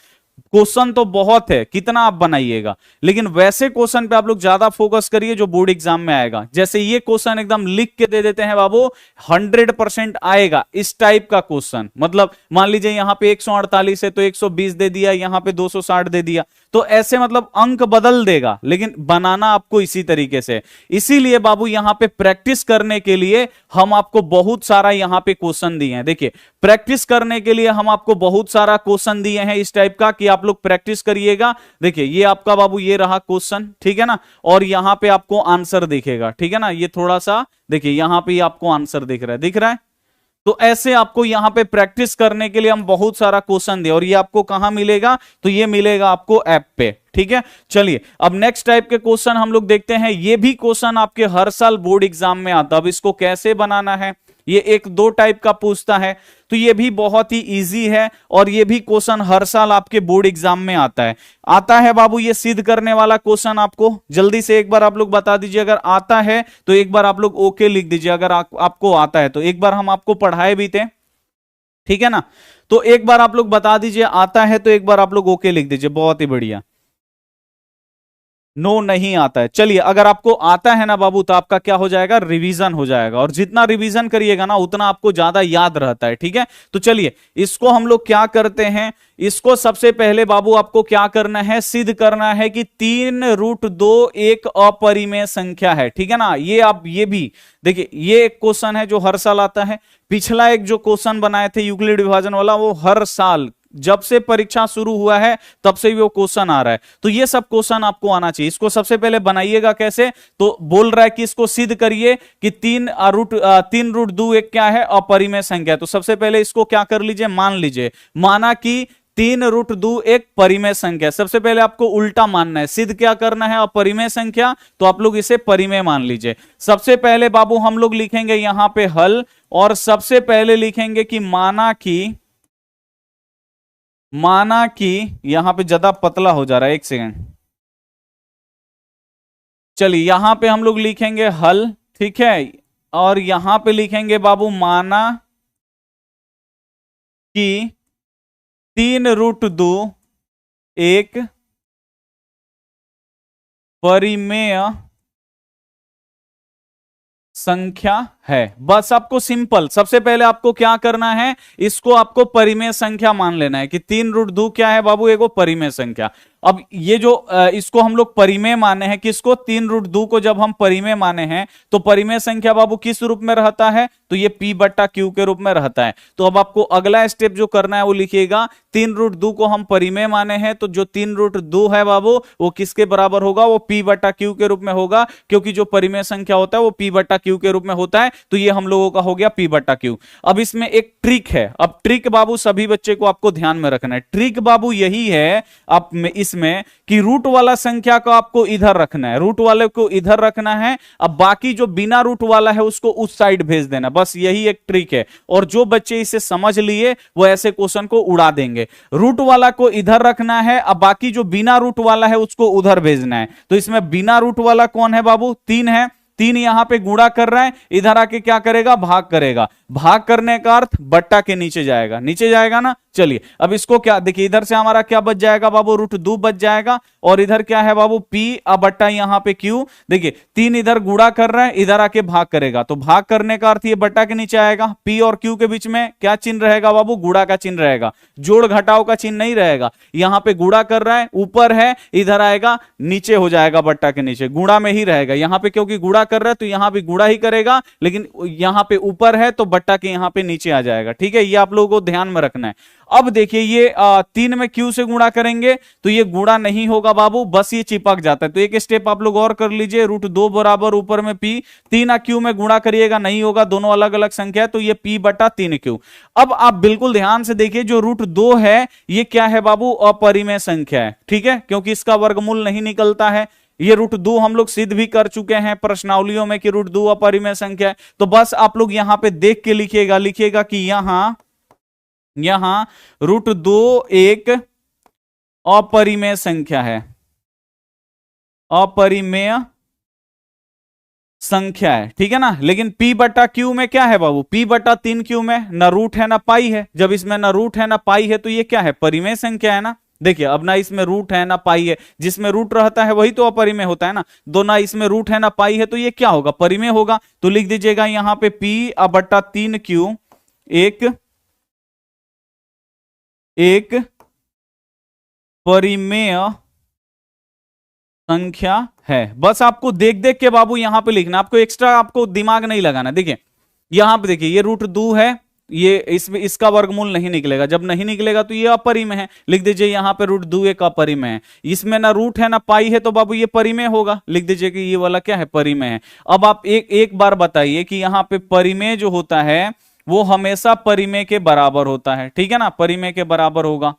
क्वेश्चन तो बहुत है, कितना आप बनाइएगा, लेकिन वैसे क्वेश्चन पे आप लोग ज्यादा फोकस करिए जो बोर्ड एग्जाम में आएगा। जैसे ये क्वेश्चन एकदम लिख के दे देते हैं बाबू, 100% आएगा इस टाइप का क्वेश्चन। मतलब मान लीजिए यहां पे 148 है तो 120 दे दिया, यहां पे 260 दे दिया, तो ऐसे मतलब अंक बदल देगा, लेकिन बनाना आपको इसी तरीके से। इसीलिए बाबू यहां पे प्रैक्टिस करने के लिए हम आपको बहुत सारा यहां पे क्वेश्चन दिए हैं। देखिए प्रैक्टिस करने के लिए हम आपको बहुत सारा क्वेश्चन दिए हैं इस टाइप का कि आप लोग प्रैक्टिस करिएगा। देखिए ये आपका बाबू ये रहा क्वेश्चन, ठीक है ना, और यहां पे आपको आंसर दिखेगा, ठीक है ना। ये थोड़ा सा देखिए यहां पे आपको आंसर दिख रहा है, दिख रहा है। तो ऐसे आपको यहां पे प्रैक्टिस करने के लिए हम बहुत सारा क्वेश्चन दे, और ये आपको कहां मिलेगा, तो ये मिलेगा आपको ऐप पे, ठीक है। चलिए अब नेक्स्ट टाइप के क्वेश्चन हम लोग देखते हैं। ये भी क्वेश्चन आपके हर साल बोर्ड एग्जाम में आता है। अब इसको कैसे बनाना है, ये एक दो टाइप का पूछता है, तो ये भी बहुत ही इजी है, और ये भी क्वेश्चन हर साल आपके बोर्ड एग्जाम में आता है बाबू। ये सिद्ध करने वाला क्वेश्चन आपको जल्दी से एक बार आप लोग बता दीजिए, अगर आता है तो एक बार आप लोग ओके लिख दीजिए, अगर आपको आता है तो। एक बार हम आपको पढ़ाए भी थे, ठीक है ना, तो एक बार आप लोग बता दीजिए आता है तो एक बार आप लोग ओके लिख दीजिए, बहुत ही बढ़िया। नो नहीं आता है। चलिए अगर आपको आता है ना बाबू तो आपका क्या हो जाएगा, रिवीजन हो जाएगा, और जितना रिवीजन करिएगा ना उतना आपको ज्यादा याद रहता है, ठीक है। तो चलिए इसको हम लोग क्या करते हैं, इसको सबसे पहले बाबू आपको क्या करना है, सिद्ध करना है कि 3√2 एक अपरिमेय संख्या है, ठीक है ना। ये आप ये भी देखिए, ये एक क्वेश्चन है जो हर साल आता है। पिछला एक जो क्वेश्चन बनाए थे यूक्लिड विभाजन वाला, वो हर साल जब से परीक्षा शुरू हुआ है तब से भी वो क्वेश्चन आ रहा है। तो ये सब क्वेश्चन आपको आना चाहिए। इसको सबसे पहले बनाइएगा कैसे, तो बोल रहा है कि इसको सिद्ध करिए कि 3√2 एक क्या है, अपरिमेय संख्या। तो सबसे पहले इसको क्या कर लीजिए, मान लीजिए, माना कि 3√2 एक परिमेय संख्या। सबसे पहले आपको उल्टा मानना है, सिद्ध क्या करना है, अपरिमेय संख्या, तो आप लोग इसे परिमेय मान लीजिए। सबसे पहले बाबू हम लोग लिखेंगे यहां पे हल, और सबसे पहले लिखेंगे कि माना कि यहां पे ज्यादा पतला हो जा रहा है, एक सेकंड। चलिए यहां पे हम लोग लिखेंगे हल, ठीक है, और यहां पे लिखेंगे बाबू माना कि 3√2 एक परिमेय संख्या है। बस आपको सिंपल, सबसे पहले आपको क्या करना है, इसको आपको परिमेय संख्या मान लेना है कि 3√2 क्या है बाबू, एगो परिमेय संख्या। अब ये जो इसको हम लोग परिमेय माने हैं, किसको, 3√2 को जब हम परिमेय माने हैं तो परिमेय संख्या बाबू किस रूप में रहता है, तो ये P/Q के रूप में रहता है। तो अब आपको अगला स्टेप जो करना है वो लिखिएगा, 3√2 को हम परिमेय माने हैं, तो जो 3√2 है बाबू वो किसके बराबर होगा, वो P/Q के रूप में होगा, क्योंकि जो परिमेय संख्या होता है वो P/Q के रूप में होता है। तो ये हम लोगों का हो गया P/Q। अब इसमें एक ट्रिक है, अब ट्रिक बाबू सभी बच्चे को आपको ध्यान में रखना है। ट्रिक बाबू यही है आप में इसमें कि रूट वाला संख्या को आपको इधर रखना है, रूट वाले को इधर रखना है, अब बाकी जो बिना रूट वाला है उसको उस साइड भेज देना, बस यही एक ट्रिक है। और जो बच्चे इसे समझ लिए वो ऐसे क्वेश्चन को उड़ा देंगे। रूट वाला को इधर रखना है, अब बाकी जो बिना रूट वाला है उसको उधर भेजना है। तो इसमें बिना रूट वाला कौन है बाबू, 3 है। 3 यहां पे गुणा कर रहा है, इधर आके क्या करेगा, भाग करेगा। भाग करने का अर्थ बट्टा के नीचे जाएगा, नीचे जाएगा ना। चलिए अब इसको क्या देखिए, इधर से हमारा क्या बच जाएगा बाबू, √2 बच जाएगा, और इधर क्या है बाबू P, अब बट्टा यहां पे Q। देखिए 3 इधर गुणा कर रहा है, इधर आके भाग करेगा, तो भाग करने का अर्थ ये बट्टा के नीचे आएगा। P और Q के बीच में क्या चिन्ह रहेगा बाबू, गुणा का चिन्ह रहेगा, जोड़ घटाव का चिन्ह नहीं रहेगा। यहां पे गुणा कर रहा है, ऊपर है, इधर आएगा नीचे हो जाएगा, बट्टा के नीचे गुणा में ही रहेगा। यहां पे क्योंकि गुणा कर रहा है तो यहां भी गुणा ही करेगा, लेकिन यहां पे ऊपर है तो बट्टा के यहां पे नीचे आ जाएगा, ठीक है। ये आप लोगों को ध्यान में रखना है। अब देखिए ये 3 में Q से गुणा करेंगे तो ये गुणा नहीं होगा बाबू, बस ये चिपक जाता है। तो एक स्टेप आप लोग और कर लीजिए, √2 बराबर ऊपर में P, 3 Q में गुणा करिएगा, नहीं होगा, दोनों अलग अलग संख्या है, तो ये P/3Q। अब आप बिल्कुल ध्यान से देखिए, जो √2 है ये क्या है बाबू, अपरिमेय संख्या है, ठीक है, क्योंकि इसका वर्गमूल नहीं निकलता है। ये √2 हम लोग सिद्ध भी कर चुके हैं प्रश्नावलियों में कि √2 अपरिमेय संख्या है। तो बस आप लोग यहां पे देख के लिखिएगा कि यहां √2 एक अपरिमेय संख्या है, अपरिमेय संख्या है, ठीक है ना। लेकिन P/Q में क्या है बाबू, P/3Q में ना रूट है ना पाई है। जब इसमें ना रूट है ना पाई है तो ये क्या है, परिमेय संख्या है ना। देखिए अब ना इसमें रूट है ना पाई है, जिसमें रूट रहता है वही तो अपरिमेय होता है ना, दो ना इसमें रूट है ना पाई है, तो ये क्या होगा, परिमेय होगा। तो लिख दीजिएगा यहां पे P बटा 3Q एक एक परिमेय संख्या है। बस आपको देख देख के बाबू यहां पे लिखना, आपको एक्स्ट्रा आपको दिमाग नहीं लगाना। देखिए यहां पे देखिए ये रूट 2 है, ये इसमें इसका वर्गमूल नहीं निकलेगा, जब नहीं निकलेगा तो ये अपरिमेय है। लिख दीजिए यहां पे रूट 2 एक अपरिमेय है, इसमें ना रूट है ना पाई है, तो बाबू ये परिमेय होगा। लिख दीजिए कि ये वाला क्या है, परिमेय है। अब आप एक बार बताइए कि यहां पे परिमेय जो होता है वो हमेशा परिमेय के बराबर होता है, ठीक है ना, परिमेय के बराबर होगा,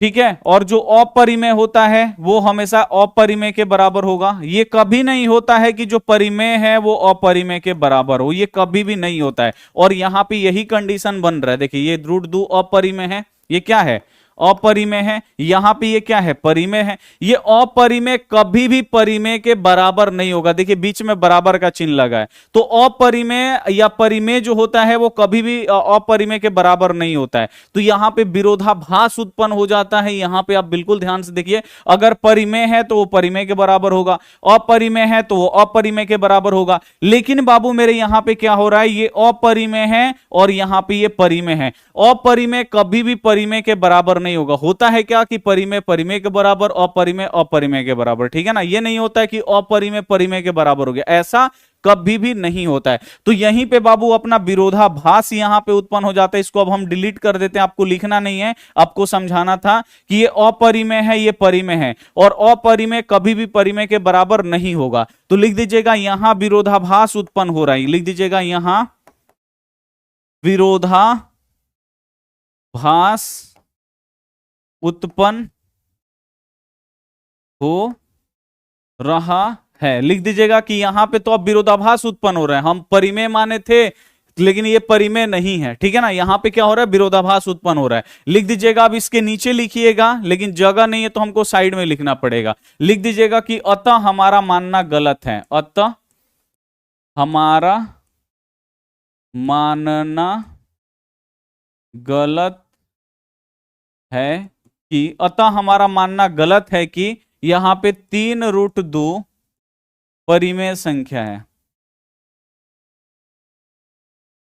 ठीक है। और जो अपरिमेय होता है वो हमेशा अपरिमेय के बराबर होगा। ये कभी नहीं होता है कि जो परिमेय है वो अपरिमेय के बराबर हो, ये कभी भी नहीं होता है। और यहां पे यही कंडीशन बन रहा है। देखिए ये रूट 2 अपरिमेय है, ये क्या है, अपरिमेय है। यहां पे ये क्या है, परिमेय है। ये अपरिमेय कभी भी परिमेय के बराबर नहीं होगा। देखिए बीच में बराबर का चिन्ह लगा है, तो अपरिमेय या परिमेय जो होता है वो कभी भी अपरिमेय के बराबर नहीं होता है। तो यहां पे विरोधाभास उत्पन्न हो जाता है। यहां पे आप बिल्कुल ध्यान से देखिए, अगर परिमेय है तो वो परिमेय के बराबर होगा, अपरिमेय है तो वो अपरिमेय के बराबर होगा। लेकिन बाबू मेरे यहां पे क्या हो रहा है, ये अपरिमेय है और यहां पे ये परिमेय है। अपरिमेय कभी भी परिमेय के बराबर नहीं होगा। होता है क्या कि परिमेय परिमेय के बराबर, अपरिमेय अपरिमेय के बराबर, ठीक है ना। ये नहीं होता है कि अपरिमेय परिमेय के बराबर हो गया, ऐसा कभी भी नहीं होता है। तो यहीं पे बाबू अपना विरोधाभास यहां पे उत्पन्न हो जाता है। इसको अब हम डिलीट कर देते हैं, आपको लिखना नहीं है, आपको समझाना था कि ये अपरिमेय है, ये परिमेय है, और अपरिमेय कभी भी परिमेय के बराबर नहीं होगा। तो लिख दीजिएगा यहां विरोधाभास उत्पन्न हो रहा है, लिख दीजिएगा यहां विरोधाभास उत्पन्न हो रहा है। लिख दीजिएगा कि यहां पे तो अब विरोधाभास उत्पन्न हो रहा है। हम परिमेय माने थे लेकिन ये परिमेय नहीं है, ठीक है ना। यहां पे क्या हो रहा है, विरोधाभास उत्पन्न हो रहा है। लिख दीजिएगा, अब इसके नीचे लिखिएगा, लेकिन जगह नहीं है तो हमको साइड में लिखना पड़ेगा। लिख दीजिएगा कि अतः हमारा मानना गलत है, अतः हमारा मानना गलत है कि, अतः हमारा मानना गलत है कि यहां पे 3√2 परिमेय संख्या है।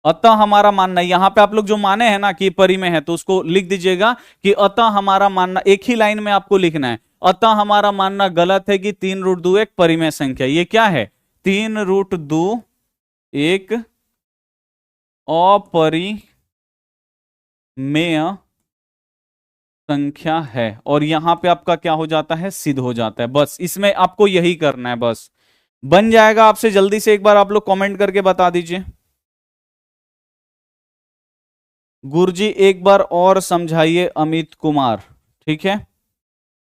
अतः हमारा मानना, यहां पे आप लोग जो माने हैं ना कि परिमेय है, तो उसको लिख दीजिएगा कि अतः हमारा मानना, एक ही लाइन में आपको लिखना है, अतः हमारा मानना गलत है कि 3√2 एक परिमेय संख्या। ये क्या है, 3√2 एक अपरिमेय संख्या है। और यहां पे आपका क्या हो जाता है, सिद्ध हो जाता है। बस इसमें आपको यही करना है, बस बन जाएगा आपसे। जल्दी से एक बार आप लोग कमेंट करके बता दीजिए। गुरुजी एक बार और समझाइए अमित कुमार, ठीक है।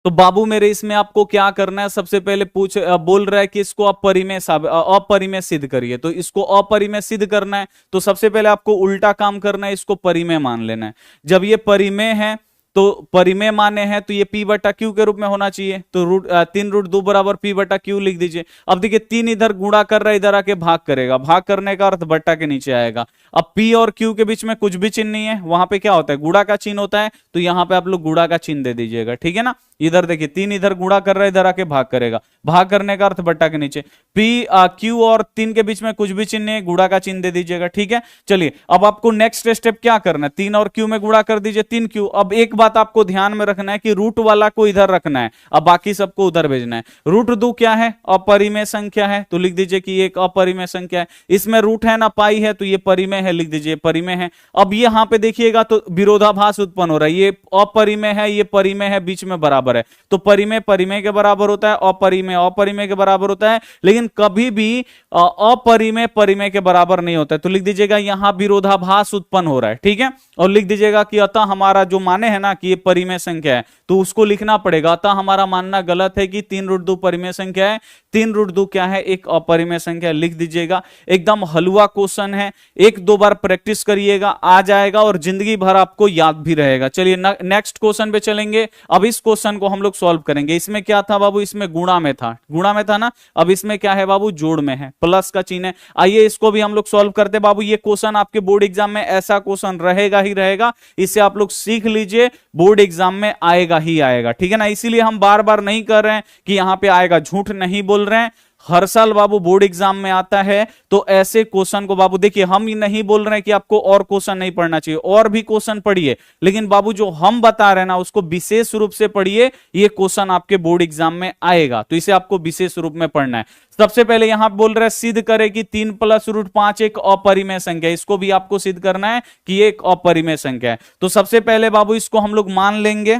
तो बाबू मेरे इसमें आपको क्या करना है, सबसे पहले बोल रहा है कि इसको अपरिमेय सिद्ध करिए। तो इसको अपरिमेय सिद्ध करना है तो सबसे पहले आपको उल्टा काम करना है, इसको परिमेय मान लेना है। जब ये परिमेय है तो परिमेय माने हैं तो ये P बटा Q के रूप में होना चाहिए। तो 3√2 बराबर P बटा Q लिख दीजिए। अब देखिए 3 इधर गुणा कर रहा है, इधर आके भाग करेगा, भाग करने का अर्थ बट्टा के नीचे आएगा। अब P और Q के बीच में कुछ भी चिन्ह नहीं है, वहां पे क्या होता है, गुणा का चिन्ह होता है। तो यहां पे आप लोग गुणा का चिन्ह दे दीजिएगा, ठीक है ना। इधर देखिए 3 इधर गुणा कर रहा है, इधर आके भाग करेगा, भाग करने का अर्थ बट्टा के नीचे। Q और 3 के बीच में कुछ भी चिन्ह नहीं, गुणा का चिन्ह दे दीजिएगा, ठीक है। चलिए अब आपको नेक्स्ट स्टेप क्या करना है, 3 और Q में गुणा कर दीजिए, 3Q। अब एक बात आपको ध्यान में रखना है कि रूट वाला को इधर रखना है, अब बाकी सबको उधर भेजना है। √2 क्या है, अपरिमेय संख्या है, तो लिख दीजिए कि ये एक अपरिमेय संख्या है। इसमें रूट है ना पाई है, तो ये परिमेय है, लिख दीजिए परिमेय है। अब यहां पे देखिएगा तो विरोधाभास उत्पन्न हो रहा है, ये अपरिमेय है, ये परिमेय है, बीच में बराबर है। तो परिमेय परिमेय के बराबर होता है, अपरिमेय अपरिमेय के बराबर होता है, लेकिन कभी भी अपरिमेय परिमेय के बराबर नहीं होता है। तो लिख दीजिएगा यहां विरोधाभास उत्पन्न हो रहा है, ठीक है। और लिख दीजिएगा कि अतः हमारा जो माने है ना कि ये परिमेय संख्या है, तो उसको लिखना पड़ेगा, अतः हमारा मानना गलत है कि 3√2 परिमेय संख्या है। 3√2 क्या है, एक अपरिमेय संख्या, लिख दीजिएगा। एकदम हलवा क्वेश्चन है, 1-2 बार प्रैक्टिस करिएगा, आ जाएगा और जिंदगी भर आपको याद भी रहेगा। चलिए नेक्स्ट क्वेश्चन पे चलेंगे। अब इस क्वेश्चन को हम लोग सॉल्व करेंगे। इसमें क्या था बाबू, इसमें गुणा में था, गुणा में था ना। अब इसमें क्या है बाबू, जोड़ में है, प्लस का चिन्ह है। आइए इसको भी हम लोग सॉल्व करते बाबू। ये क्वेश्चन आपके बोर्ड एग्जाम में ऐसा क्वेश्चन रहेगा ही रहेगा, इससे आप लोग सीख लीजिए बोर्ड एग्जाम में आएगा ही आएगा, ठीक है ना। इसीलिए हम बार बार नहीं कर रहे हैं कि यहां पे आएगा, झूठ नहीं बोल रहे हैं, हर साल बाबू बोर्ड एग्जाम में आता है। तो ऐसे क्वेश्चन को बाबू देखिए, हम ही नहीं बोल रहे हैं कि आपको और क्वेश्चन नहीं पढ़ना चाहिए, और भी क्वेश्चन पढ़िए, लेकिन बाबू जो हम बता रहे हैं ना उसको विशेष रूप से पढ़िए, ये क्वेश्चन आपके बोर्ड एग्जाम में आएगा, तो इसे आपको विशेष रूप में पढ़ना है। सबसे पहले यहां बोल रहे हैं सिद्ध करे कि 3 + √5 एक अपरिमेय संख्या है। इसको भी आपको सिद्ध करना है कि ये एक अपरिमेय संख्या है। तो सबसे पहले बाबू इसको हम लोग मान लेंगे।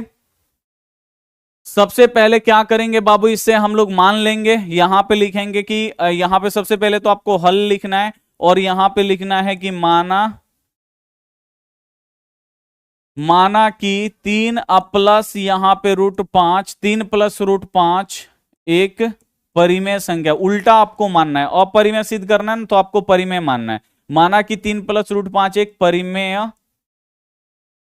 सबसे पहले क्या करेंगे बाबू, इससे हम लोग मान लेंगे, यहां पे लिखेंगे कि यहां पे सबसे पहले तो आपको हल लिखना है, और यहां पे लिखना है कि माना कि 3 प्लस यहां पे √5, 3 + √5 एक परिमेय संख्या। उल्टा आपको मानना है, अपरिमेय सिद्ध करना है ना, तो आपको परिमेय मानना है। माना कि 3 + √5 एक परिमेय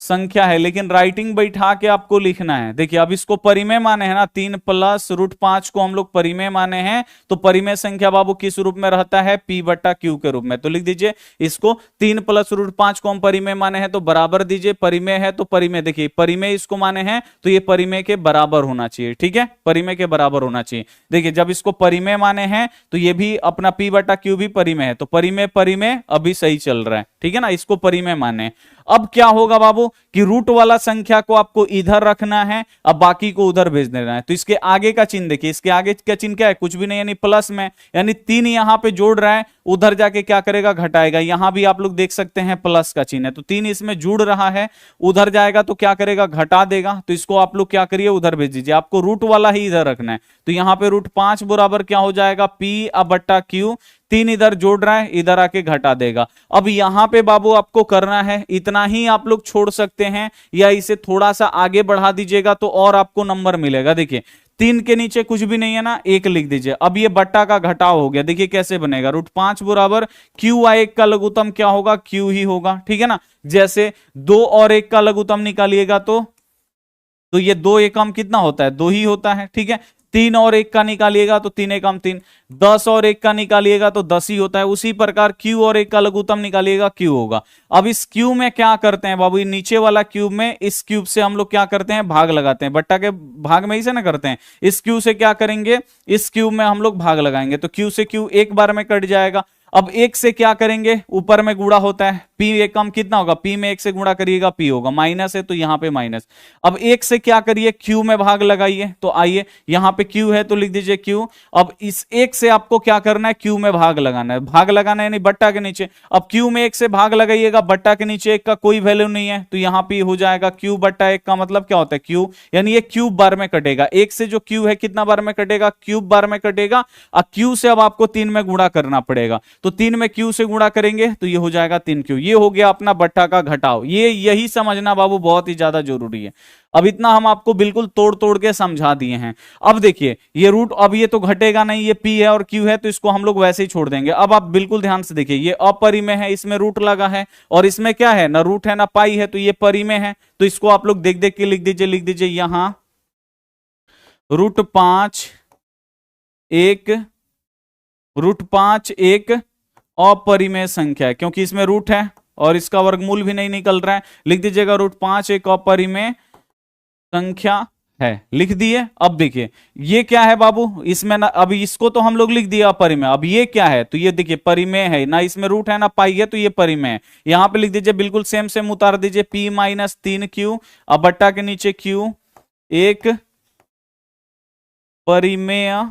संख्या है, लेकिन राइटिंग बैठा के आपको लिखना है। देखिए अब इसको परिमेय माने हैं ना, 3 + √5 को हम लोग परिमेय माने हैं, तो परिमेय संख्या बाबू किस रूप में रहता है, P/Q के रूप में। तो लिख दीजिए इसको, 3 + √5 को हम परिमेय माने हैं तो बराबर दीजिए, परिमेय है तो परिमेय, देखिए परिमेय इसको माने हैं तो ये परिमेय के बराबर होना चाहिए, ठीक है, परिमेय के बराबर होना चाहिए। देखिए जब इसको परिमेय माने हैं तो ये भी अपना P/Q भी परिमेय है, तो परिमेय परिमेय अभी सही चल रहा है, ठीक है ना, इसको परिमेय माने। अब क्या होगा बाबू कि रूट वाला संख्या को आपको इधर रखना है, अब बाकी को उधर भेज देना है। तो इसके आगे का चिन्ह देखिए, इसके आगे का चिन्ह क्या है, कुछ भी नहीं, यानी प्लस में, यानी 3 यहां पे जोड़ रहा है, उधर जाके क्या करेगा, घटाएगा। यहां भी आप लोग देख सकते हैं प्लस का चिन्ह है, तो 3 इसमें जुड़ रहा है, उधर जाएगा तो क्या करेगा, घटा देगा। तो इसको आप लोग क्या करिए, उधर भेज दीजिए, आपको रूट वाला ही इधर रखना है। तो यहां पे √5 बराबर क्या हो जाएगा, P/Q। 3 इधर जोड़ रहा है, इधर आके घटा देगा। अब यहां पे बाबू आपको करना है, इतना ही आप लोग छोड़ सकते हैं, या इसे थोड़ा सा आगे बढ़ा दीजिएगा तो और आपको नंबर मिलेगा। देखिए 3 के नीचे कुछ भी नहीं है ना, 1 लिख दीजिए। अब ये बट्टा का घटाव हो गया, देखिए कैसे बनेगा, √5 बराबर Q/1 का लघुत्तम क्या होगा, Q ही होगा, ठीक है ना। जैसे 2 और 1 का लघुत्तम निकालिएगा तो ये 2 एकम कितना होता है, 2 ही होता है, ठीक है। 3 और 1 का निकालिएगा तो 3 एकम 3, 10 और 1 का निकालिएगा तो 10 ही होता है। उसी प्रकार Q और 1 का लघुत्तम निकालिएगा, Q होगा। अब इस Q में क्या करते हैं बाबू, नीचे वाला क्यूब में, इस क्यूब से हम लोग क्या करते हैं, भाग लगाते हैं, बट्टा के भाग में ही से ना करते हैं। इस Q से क्या करेंगे, इस क्यूब में हम लोग भाग लगाएंगे, तो Q से Q एक बार में कट जाएगा। अब 1 से क्या करेंगे, ऊपर में गुणा होता है, P एकम कितना होगा, P में 1 से गुणा करिएगा, P होगा, माइनस है तो यहां पे माइनस। अब 1 से क्या करिए, Q में भाग लगाइए, तो आइए यहां पे Q है तो लिख दीजिए Q। अब इस 1 से आपको क्या करना है, Q में भाग लगाना है, भाग लगाना है यानी बट्टा के नीचे। अब Q में 1 से भाग लगाइएगा, बट्टा के नीचे 1 का कोई वैल्यू नहीं है, तो यहां पे हो जाएगा Q/1 का मतलब क्या होता है, Q, यानी ये क्यूब बार में कटेगा। 1 से जो Q है कितना बार में कटेगा, क्यूब बार में कटेगा। और Q से अब आपको 3 में गुणा करना पड़ेगा, तो 3 में Q से गुणा करेंगे तो ये हो जाएगा 3Q। ये हो गया अपना बट्टा का घटाव। यही समझना बाबू बहुत ही ज्यादा जरूरी है। अब इतना हम आपको बिल्कुल तोड़ तोड़ के समझा दिए हैं। अब देखिए ये रूट, अब ये तो घटेगा नहीं, ये P है और Q है, तो इसको हम लोग वैसे ही छोड़ देंगे। अब आप बिल्कुल ध्यान से देखिए, ये अपरिमेय है, इसमें रूट लगा है, और इसमें क्या है, ना रूट है ना पाई है, तो ये परिमेय है। तो इसको आप लोग देख देख के लिख दीजिए यहां √5 एक अपरिमेय संख्या है, क्योंकि इसमें रूट है और इसका वर्गमूल भी नहीं निकल रहा है। लिख दीजिएगा √5 एक अपरिमेय संख्या है, लिख दिए। अब देखिए ये क्या है बाबू, इसमें ना, अभी इसको तो हम लोग लिख दिया अपरिमेय, अब ये क्या है, तो ये देखिए परिमेय है, ना इसमें रूट है ना पाई है, तो ये परिमेय है। यहां पे लिख दीजिए बिल्कुल सेम उतार दीजिए, P-3Q, अब बट्टा के नीचे Q, एक परिमेय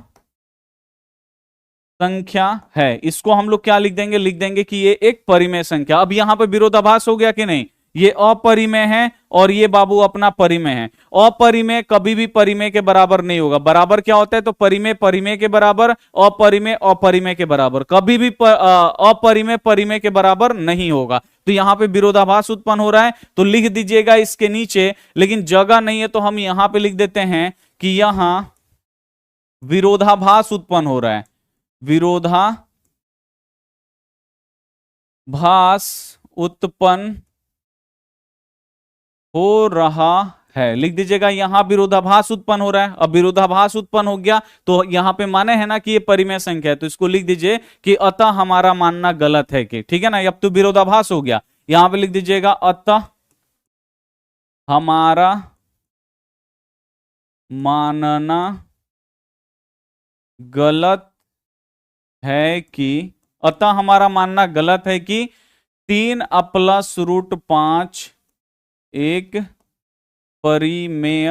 संख्या है। इसको हम लोग क्या लिख देंगे कि ये एक परिमेय संख्या। अब यहां पर विरोधाभास हो गया कि नहीं, ये अपरिमेय है और ये बाबू अपना परिमेय है। अपरिमेय कभी भी परिमेय के बराबर नहीं होगा। बराबर क्या होता है, तो परिमेय परिमेय के बराबर, अपरिमेय अपरिमेय के बराबर, कभी भी अपरिमेय परिमेय के बराबर नहीं होगा। तो यहां पे विरोधाभास उत्पन्न हो रहा है, तो लिख दीजिएगा इसके नीचे, लेकिन जगह नहीं है तो हम यहां पे लिख देते हैं कि यहां विरोधाभास उत्पन्न हो रहा है, विरोधाभास उत्पन्न हो रहा है, लिख दीजिएगा यहां विरोधाभास उत्पन्न हो रहा है। अब विरोधाभास उत्पन्न हो गया तो यहां पे माने है ना कि ये परिमेय संख्या है, तो इसको लिख दीजिए कि अतः हमारा मानना गलत है, कि ठीक है ना, अब तो विरोधाभास हो गया। यहां पे लिख दीजिएगा अतः हमारा मानना गलत है कि, अतः हमारा मानना गलत है कि 3 + √5 एक परिमेय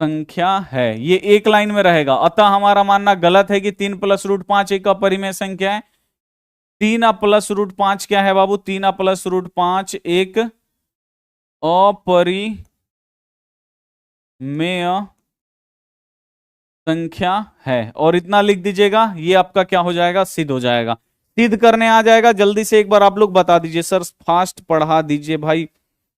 संख्या है। ये एक लाइन में रहेगा। अतः हमारा मानना गलत है कि 3 + √5 एक अपरिमेय संख्या है। 3 + √5 क्या है बाबू? 3 + √5 एक अपरिमेय संख्या है। और इतना लिख दीजिएगा, ये आपका क्या हो जाएगा? सिद्ध हो जाएगा। सिद्ध करने आ जाएगा। जल्दी से एक बार आप लोग बता दीजिए। सर फास्ट पढ़ा दीजिए भाई।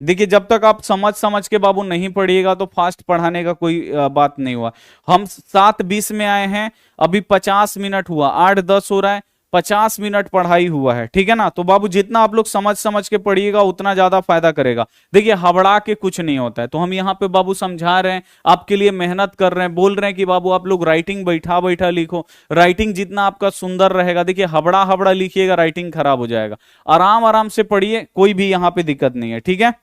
देखिए, जब तक आप समझ समझ के बाबू नहीं पढ़िएगा तो फास्ट पढ़ाने का कोई बात नहीं हुआ। हम 7:20 में आए हैं, अभी 50 मिनट हुआ, 8:10 हो रहा है, 50 मिनट पढ़ाई हुआ है, ठीक है ना। तो बाबू जितना आप लोग समझ समझ के पढ़िएगा उतना ज्यादा फायदा करेगा। देखिए, हबड़ा के कुछ नहीं होता है। तो हम यहाँ पे बाबू समझा रहे हैं, आपके लिए मेहनत कर रहे हैं, बोल रहे हैं कि बाबू आप लोग राइटिंग बैठा बैठा लिखो। राइटिंग जितना आपका सुंदर रहेगा, देखिए हबड़ा हबड़ा लिखिएगा, राइटिंग खराब हो जाएगा। आराम आराम से पढ़िए, कोई भी यहाँ पे दिक्कत नहीं है, ठीक है।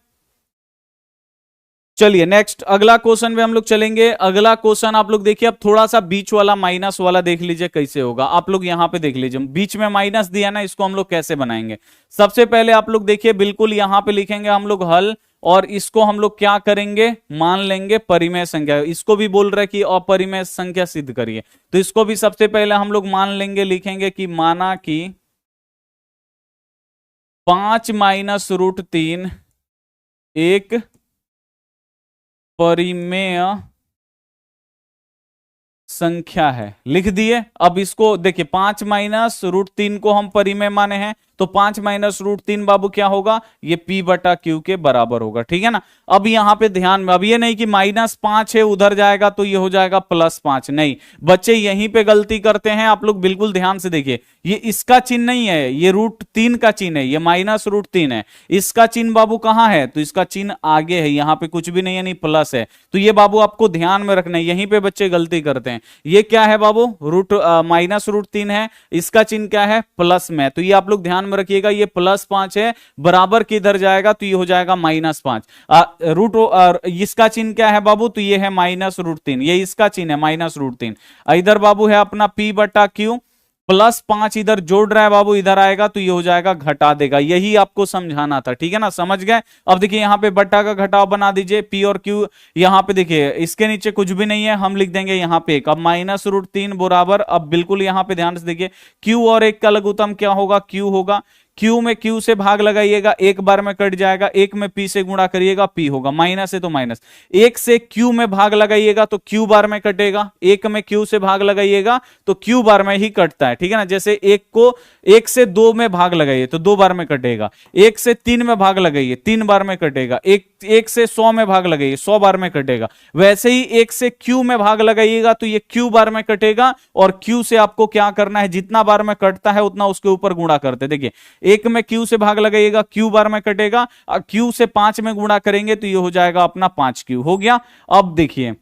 चलिए नेक्स्ट अगला क्वेश्चन पे हम लोग चलेंगे। अगला क्वेश्चन आप लोग देखिए, अब थोड़ा सा बीच वाला माइनस वाला देख लीजिए कैसे होगा। आप लोग यहां पे देख लीजिए, बीच में माइनस दिया ना, इसको हम लोग कैसे बनाएंगे। सबसे पहले आप लोग देखिए, बिल्कुल यहां पे लिखेंगे हम लोग हल, और इसको हम लोग क्या करेंगे? मान लेंगे परिमेय संख्या। इसको भी बोल रहे कि अपरिमेय संख्या सिद्ध करिए, तो इसको भी सबसे पहले हम लोग मान लेंगे, लिखेंगे कि माना कि 5 - √3 एक परिमेय संख्या है। लिख दिए। अब इसको देखिए, 5 - √3 को हम परिमेय माने हैं, तो 5 - √3 बाबू क्या होगा? ये P/Q के बराबर होगा, ठीक है ना। अब यहां पे ध्यान में, अब ये नहीं कि -5 है उधर जाएगा तो ये हो जाएगा +5, नहीं बच्चे यहीं पे गलती करते हैं। आप लोग बिल्कुल ध्यान से देखिए, ये इसका चिन्ह नहीं है, ये √3 का चिन्ह है, ये -√3 है। इसका चिन्ह बाबू कहां है? तो इसका चिन्ह आगे है, यहां पे कुछ भी नहीं है, नहीं प्लस है। तो ये बाबू आपको ध्यान में रखना है, यहीं पे बच्चे गलती करते हैं। ये क्या है बाबू? -√3 है, इसका चिन्ह क्या है? प्लस में। तो ये आप लोग ध्यान में रखिएगा, ये +5 है, बराबर किधर जाएगा? तो ये हो जाएगा -5। इसका चिन्ह क्या है बाबू? तो ये है -√3, ये इसका चिन्ह है -√3। इधर बाबू है अपना P/Q, +5 इधर जोड़ रहा है बाबू, इधर आएगा तो ये हो जाएगा घटा देगा। यही आपको समझाना था, ठीक है ना, समझ गए। अब देखिए यहाँ पे बट्टा का घटाव बना दीजिए, P और Q। यहाँ पे देखिए इसके नीचे कुछ भी नहीं है, हम लिख देंगे यहाँ पे एक। अब -√3 बराबर, अब बिल्कुल यहाँ पे ध्यान से देखिए, Q और 1 का लघुत्तम क्या होगा? Q होगा। Q में Q से भाग लगाइएगा, एक बार में कट जाएगा। एक में P से गुणा करिएगा, P होगा। माइनस है तो माइनस। एक से Q में भाग लगाइएगा तो Q बार में कटेगा। एक में Q से भाग लगाइएगा तो Q बार में ही कटता है, ठीक है ना। जैसे एक से 2 में भाग लगाइए तो 2 बार में कटेगा। एक से 3 में भाग लगाइए, 3 बार में कटेगा। एक से 100 में भाग लगाइए, 100 बार में कटेगा। वैसे ही एक से Q में भाग लगाइएगा तो ये Q बार में कटेगा, और Q से आपको क्या करना है? जितना बार में कटता है उतना उसके ऊपर गुणा करते। देखिए, एक में Q से भाग लगाइएगा, Q बार में कटेगा, और Q से 5 में गुणा करेंगे तो ये हो जाएगा अपना 5Q हो गया। अब देखिए,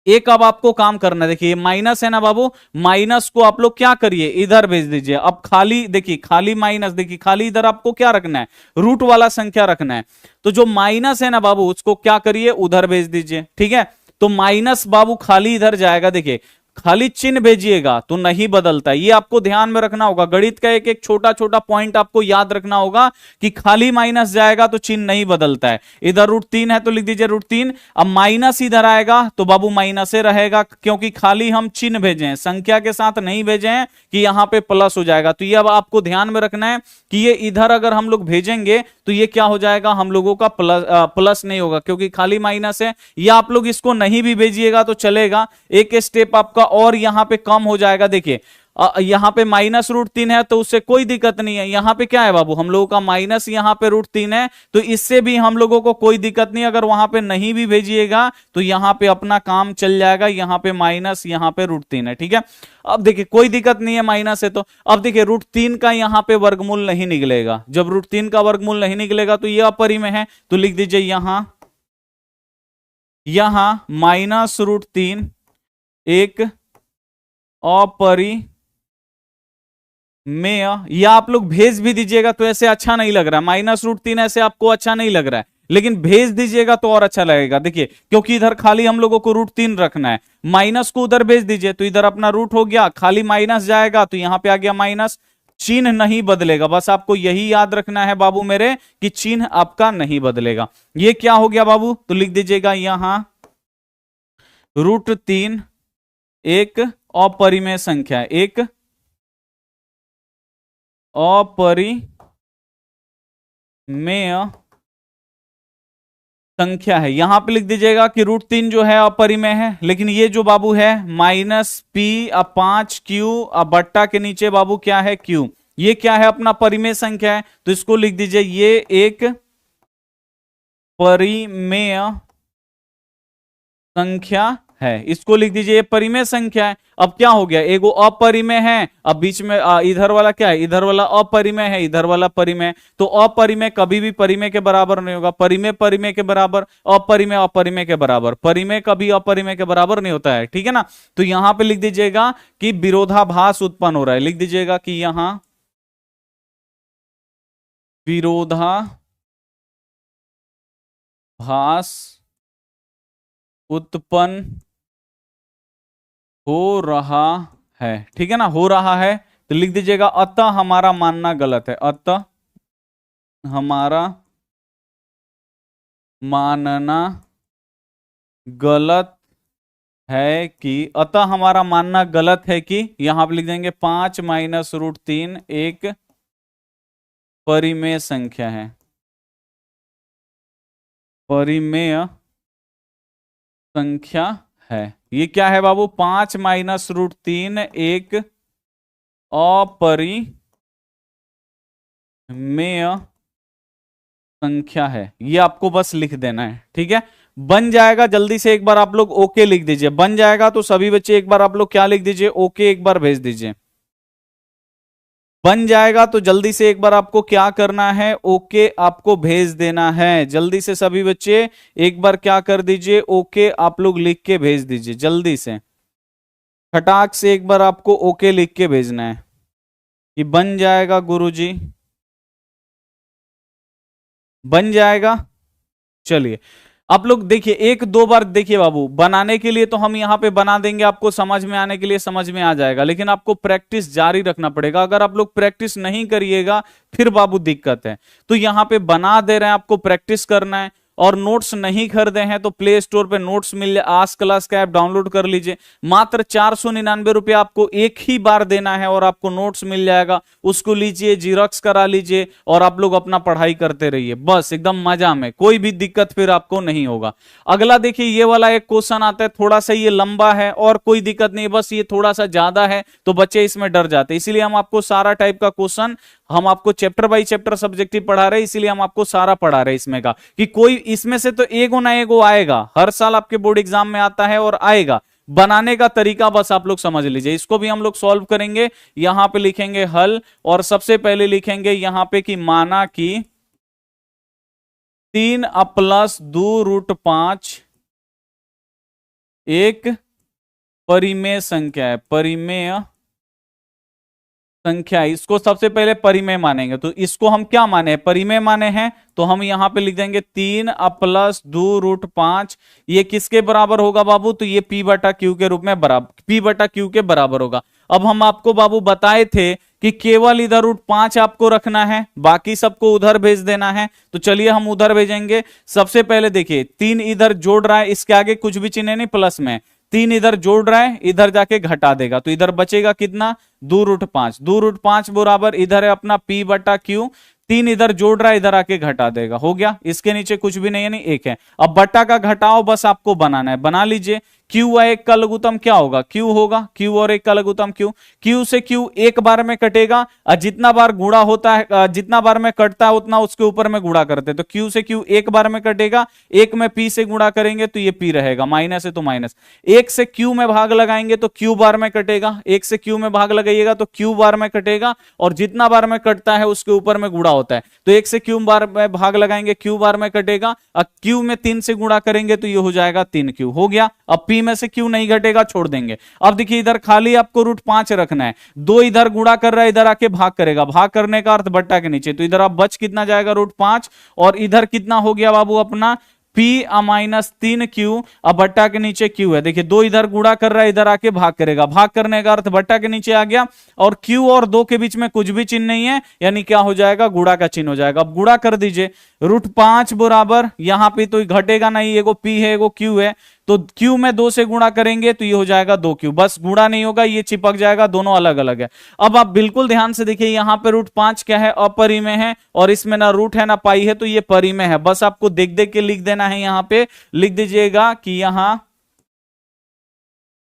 एक अब आपको काम करना है। देखिए माइनस है ना बाबू, माइनस को आप लोग क्या करिए? इधर भेज दीजिए। अब खाली देखिए, खाली माइनस, देखिए खाली इधर आपको क्या रखना है? रूट वाला संख्या रखना है। तो जो माइनस है ना बाबू, उसको क्या करिए? उधर भेज दीजिए, ठीक है। तो माइनस बाबू खाली इधर जाएगा। देखिए, खाली चिन्ह भेजिएगा तो नहीं बदलता, ये आपको ध्यान में रखना होगा। गणित का एक एक छोटा छोटा पॉइंट आपको याद रखना होगा कि खाली माइनस जाएगा तो चिन्ह नहीं बदलता है। इधर √3 है तो लिख दीजिए √3। अब माइनस इधर आएगा तो बाबू माइनस से रहेगा, क्योंकि खाली हम चिन्ह भेजे हैं, संख्या के साथ नहीं भेजे हैं कि यहां पे प्लस हो जाएगा। तो ये अब आपको ध्यान में रखना है कि ये इधर अगर हम लोग भेजेंगे तो ये क्या हो जाएगा? हम लोगों का प्लस नहीं होगा, क्योंकि खाली माइनस है। या आप लोग इसको नहीं भी भेजिएगा तो चलेगा, एक स्टेप आपका और यहां पे कम हो जाएगा। देखिए यहां पे -√3 है तो उससे कोई दिक्कत नहीं है। यहां पे क्या है बाबू? हम लोगों का माइनस यहां पे √3 है, तो इससे भी हम लोगों को कोई दिक्कत नहीं। अगर वहां पे नहीं भी भेजिएगा तो यहां पे अपना काम चल जाएगा। यहां पे माइनस, यहां पे √3 है, ठीक है। अब देखिए कोई दिक्कत नहीं है, माइनस है तो। अब देखिए √3 का यहां पे वर्गमूल नहीं निकलेगा। जब √3 का वर्गमूल नहीं निकलेगा तो यह अपरिमेय है, तो लिख दीजिए यहां -√3 एक अपरिमेय में, या आप लोग भेज भी दीजिएगा तो ऐसे अच्छा नहीं लग रहा है, -√3 ऐसे आपको अच्छा नहीं लग रहा है, लेकिन भेज दीजिएगा तो और अच्छा लगेगा। देखिए क्योंकि इधर खाली हम लोगों को √3 रखना है, माइनस को उधर भेज दीजिए तो इधर अपना रूट हो गया, खाली माइनस जाएगा तो यहां पे आ गया माइनस, चिन्ह नहीं बदलेगा। बस आपको यही याद रखना है बाबू मेरे कि चिन्ह आपका नहीं बदलेगा। ये क्या हो गया बाबू, तो लिख दीजिएगा यहां √3 एक अपरिमेय संख्या, एक अपरिमेय संख्या है। यहां पे लिख दीजिएगा कि √3 जो है अपरिमेय है, लेकिन ये जो बाबू है -p/5q बट्टा के नीचे बाबू क्या है q, ये क्या है अपना परिमेय संख्या है, तो इसको लिख दीजिए ये एक परिमेय संख्या है, इसको लिख दीजिए ये परिमेय संख्या है। अब क्या हो गया, एगो अपरिमेय है, अब बीच में इधर वाला क्या है, इधर वाला अपरिमेय है, इधर वाला परिमेय, तो अपरिमेय कभी भी परिमेय के बराबर नहीं होगा, परिमेय परिमेय के बराबर, अपरिमेय अपरिमेय के बराबर, परिमेय कभी अपरिमेय के बराबर नहीं होता है, ठीक है ना। तो यहां पे लिख दीजिएगा कि विरोधाभास उत्पन्न हो रहा है, लिख दीजिएगा कि यहां विरोधाभास उत्पन्न हो रहा है, ठीक है ना, हो रहा है, तो लिख दीजिएगा अतः हमारा मानना गलत है, अतः हमारा मानना गलत है कि, अतः हमारा मानना गलत है कि, यहां पर लिख देंगे 5 - √3 एक परिमेय संख्या है, परिमेय संख्या है। ये क्या है बाबू, 5 - √3 एक अपरिमेय संख्या है, ये आपको बस लिख देना है, ठीक है। बन जाएगा, जल्दी से एक बार आप लोग ओके लिख दीजिए, बन जाएगा तो सभी बच्चे एक बार आप लोग क्या लिख दीजिए, ओके एक बार भेज दीजिए। बन जाएगा तो जल्दी से एक बार आपको क्या करना है, ओके आपको भेज देना है, जल्दी से सभी बच्चे एक बार क्या कर दीजिए, ओके आप लोग लिख के भेज दीजिए, जल्दी से फटाक से एक बार आपको ओके लिख के भेजना है कि बन जाएगा गुरुजी, बन जाएगा। चलिए आप लोग देखिए, एक दो बार देखिए बाबू, बनाने के लिए तो हम यहां पे बना देंगे, आपको समझ में आने के लिए समझ में आ जाएगा, लेकिन आपको प्रैक्टिस जारी रखना पड़ेगा। अगर आप लोग प्रैक्टिस नहीं करिएगा फिर बाबू दिक्कत है। तो यहां पे बना दे रहे हैं, आपको प्रैक्टिस करना है। और नोट्स नहीं खरीदे हैं तो प्ले स्टोर पे नोट्स मिल जाए, आज क्लास का ऐप डाउनलोड कर लीजिए, मात्र 499 रुपये आपको एक ही बार देना है और आपको नोट्स मिल जाएगा, उसको लीजिए, जीरोक्स करा लीजिए और आप लोग अपना पढ़ाई करते रहिए, बस एकदम मजा में, कोई भी दिक्कत फिर आपको नहीं होगा। अगला देखिए, ये वाला एक क्वेश्चन आता है, थोड़ा सा ये लंबा है और कोई दिक्कत नहीं, बस ये थोड़ा सा ज्यादा है तो बच्चे इसमें डर जाते हैं, इसीलिए हम आपको सारा टाइप का क्वेश्चन, हम आपको चैप्टर बाय चैप्टर सब्जेक्टिव पढ़ा रहे हैं, इसीलिए हम आपको सारा पढ़ा रहे हैं इसमें का, कि कोई इसमें से तो एगो ना एगो आएगा, हर साल आपके बोर्ड एग्जाम में आता है और आएगा। बनाने का तरीका बस आप लोग समझ लीजिए, इसको भी हम लोग सॉल्व करेंगे। यहां पे लिखेंगे हल और सबसे पहले लिखेंगे यहां पे कि माना कि 3 + 2√5 एक परिमेय संख्या है, परिमेय संख्या, इसको सबसे पहले परिमेय मानेंगे, तो इसको हम क्या माने हैं, परिमेय माने हैं, तो हम यहां पे लिख देंगे 3 + 2√5, ये किसके बराबर होगा बाबू, तो ये p/q के रूप में बराबर, p/q के बराबर होगा। अब हम आपको बाबू बताए थे कि केवल इधर √5 आपको रखना है, बाकी सबको उधर भेज देना है, तो चलिए हम उधर भेजेंगे। सबसे पहले देखिए 3 इधर जोड़ रहा है, इसके आगे कुछ भी चिन्ह नहीं प्लस में, 3 इधर जोड़ रहा है, इधर जाके घटा देगा, तो इधर बचेगा कितना, 2√5, 2√5 बराबर इधर है अपना p/q, 3 इधर जोड़ रहा है, इधर आके घटा देगा, हो गया, इसके नीचे कुछ भी नहीं है, नहीं एक है। अब बट्टा का घटाओ बस आपको बनाना है, बना लीजिए। Q व 1 का लघुत्तम क्या होगा, Q होगा, Q और 1 का लघुत्तम Q, Q से Q एक बार में कटेगा, और जितना बार गुणा होता है, जितना बार में कटता है उतना उसके ऊपर में गुणा करते हैं, तो Q से Q एक बार में कटेगा, एक में P से गुणा करेंगे तो ये P रहेगा, माइनस है तो माइनस, एक से Q में भाग लगाएंगे तो Q बार में कटेगा, एक से Q में भाग लगाइएगा तो Q बार में कटेगा, और जितना बार में कटता है उसके ऊपर में गुणा होता है, तो एक से Q बार में भाग लगाएंगे, Q बार में कटेगा, और Q में 3 से गुणा करेंगे तो ये हो जाएगा 3Q, हो गया। अब P p में से q नहीं घटेगा, छोड़ देंगे। अब देखिए इधर खाली आपको √5 रखना है, 2 इधर गुणा कर रहा है, इधर आके भाग करेगा, भाग करने का अर्थ बट्टा के नीचे, तो इधर आप बच कितना जाएगा √5, और इधर कितना हो गया बाबू अपना p -3q, अब बट्टा के नीचे q है। देखिए 2 इधर गुणा कर रहा है, इधर आके भाग करेगा, भाग करने का अर्थ बट्टा के नीचे आ गया, और q और 2 के बीच में कुछ भी चिन्ह नहीं है, यानी क्या हो जाएगा, गुणा का चिन्ह हो जाएगा। अब गुणा कर दीजिए, √5 बराबर यहां पे तो घटेगा नहीं, एगो p है एगो q है, तो q में 2 से गुणा करेंगे तो ये हो जाएगा 2q, बस गुणा नहीं होगा, ये चिपक जाएगा, दोनों अलग अलग है। अब आप बिल्कुल ध्यान से देखिए, यहां पे √5 क्या है, अपरिमेय है, और इसमें ना रूट है ना पाई है, तो ये परिमेय है। बस आपको देख देख के लिख देना है, यहां पे लिख दीजिएगा कि यहां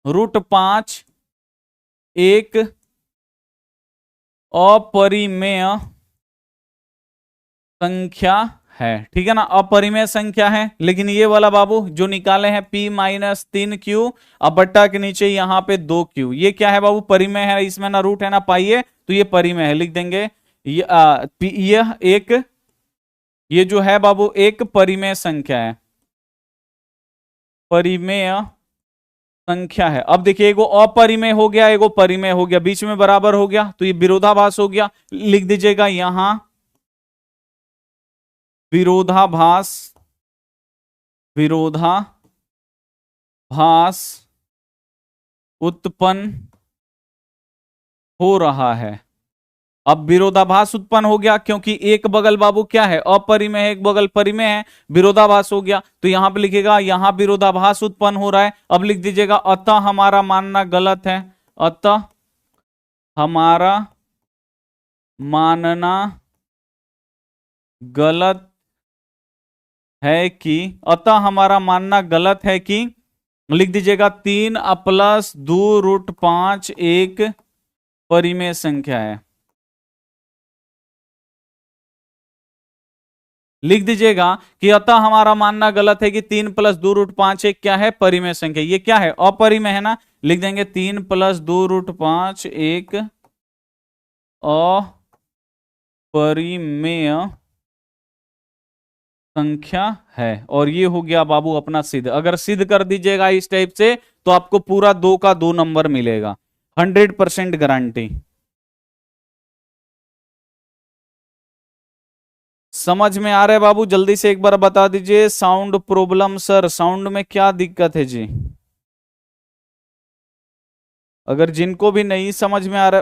√5 एक अपरिमेय संख्या है, ठीक है ना, अपरिमेय संख्या है। लेकिन ये वाला बाबू जो निकाले हैं p -3q, अब बट्टा के नीचे यहां पे 2q, ये क्या है बाबू, परिमेय है, इसमें ना रूट है ना पाई है, तो ये परिमेय है, लिख देंगे यह एक, ये जो है बाबू एक परिमेय संख्या है, परिमेय संख्या है। अब देखिए एगो अपरिमेय हो गया, एगो परिमेय हो गया, बीच में बराबर हो गया, तो ये विरोधाभास हो गया, लिख दीजिएगा यहां विरोधाभास, विरोधाभास उत्पन्न हो रहा है। अब विरोधाभास उत्पन्न हो गया, क्योंकि एक बगल बाबू क्या है, अपरिमेय है, एक बगल परिमेय है, विरोधाभास हो गया, तो यहां पे लिखेगा यहां विरोधाभास उत्पन्न हो रहा है। अब लिख दीजिएगा अतः हमारा मानना गलत है, अतः हमारा मानना गलत है कि, अतः हमारा मानना गलत है कि, लिख दीजिएगा 3 + 2√5 एक परिमेय संख्या है। लिख दीजिएगा कि अतः हमारा मानना गलत है कि 3 + 2√5 एक क्या है, परिमेय संख्या। ये क्या है, अपरिमेय है ना, लिख देंगे 3 + 2√5 एक अपरिमेय संख्या है। और ये हो गया बाबू अपना सिद्ध। अगर सिद्ध कर दीजिएगा इस टाइप से तो आपको पूरा 2 का 2 नंबर मिलेगा, 100% गारंटी। समझ में आ रहा है बाबू, जल्दी से एक बार बता दीजिए। साउंड प्रॉब्लम सर, साउंड में क्या दिक्कत है जी? अगर जिनको भी नहीं समझ में आ रहा,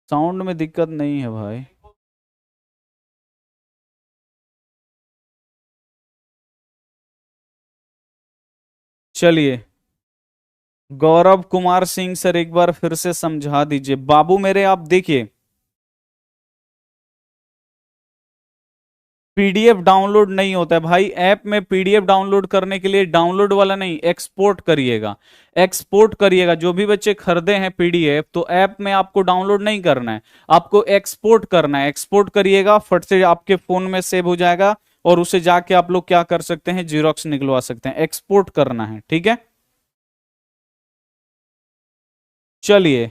साउंड में दिक्कत नहीं है भाई। चलिए गौरव कुमार सिंह सर एक बार फिर से समझा दीजिए। बाबू मेरे आप देखिए, पीडीएफ डाउनलोड नहीं होता है भाई ऐप में। पीडीएफ डाउनलोड करने के लिए डाउनलोड वाला नहीं, एक्सपोर्ट करिएगा, एक्सपोर्ट करिएगा। जो भी बच्चे खरीदे हैं पीडीएफ, तो ऐप में आपको डाउनलोड नहीं करना है, आपको एक्सपोर्ट करना है। एक्सपोर्ट करिएगा, फट से आपके फोन में सेव हो जाएगा, और उसे जाके आप लोग क्या कर सकते हैं, जीरोक्स निकलवा सकते हैं। एक्सपोर्ट करना है, ठीक है। चलिए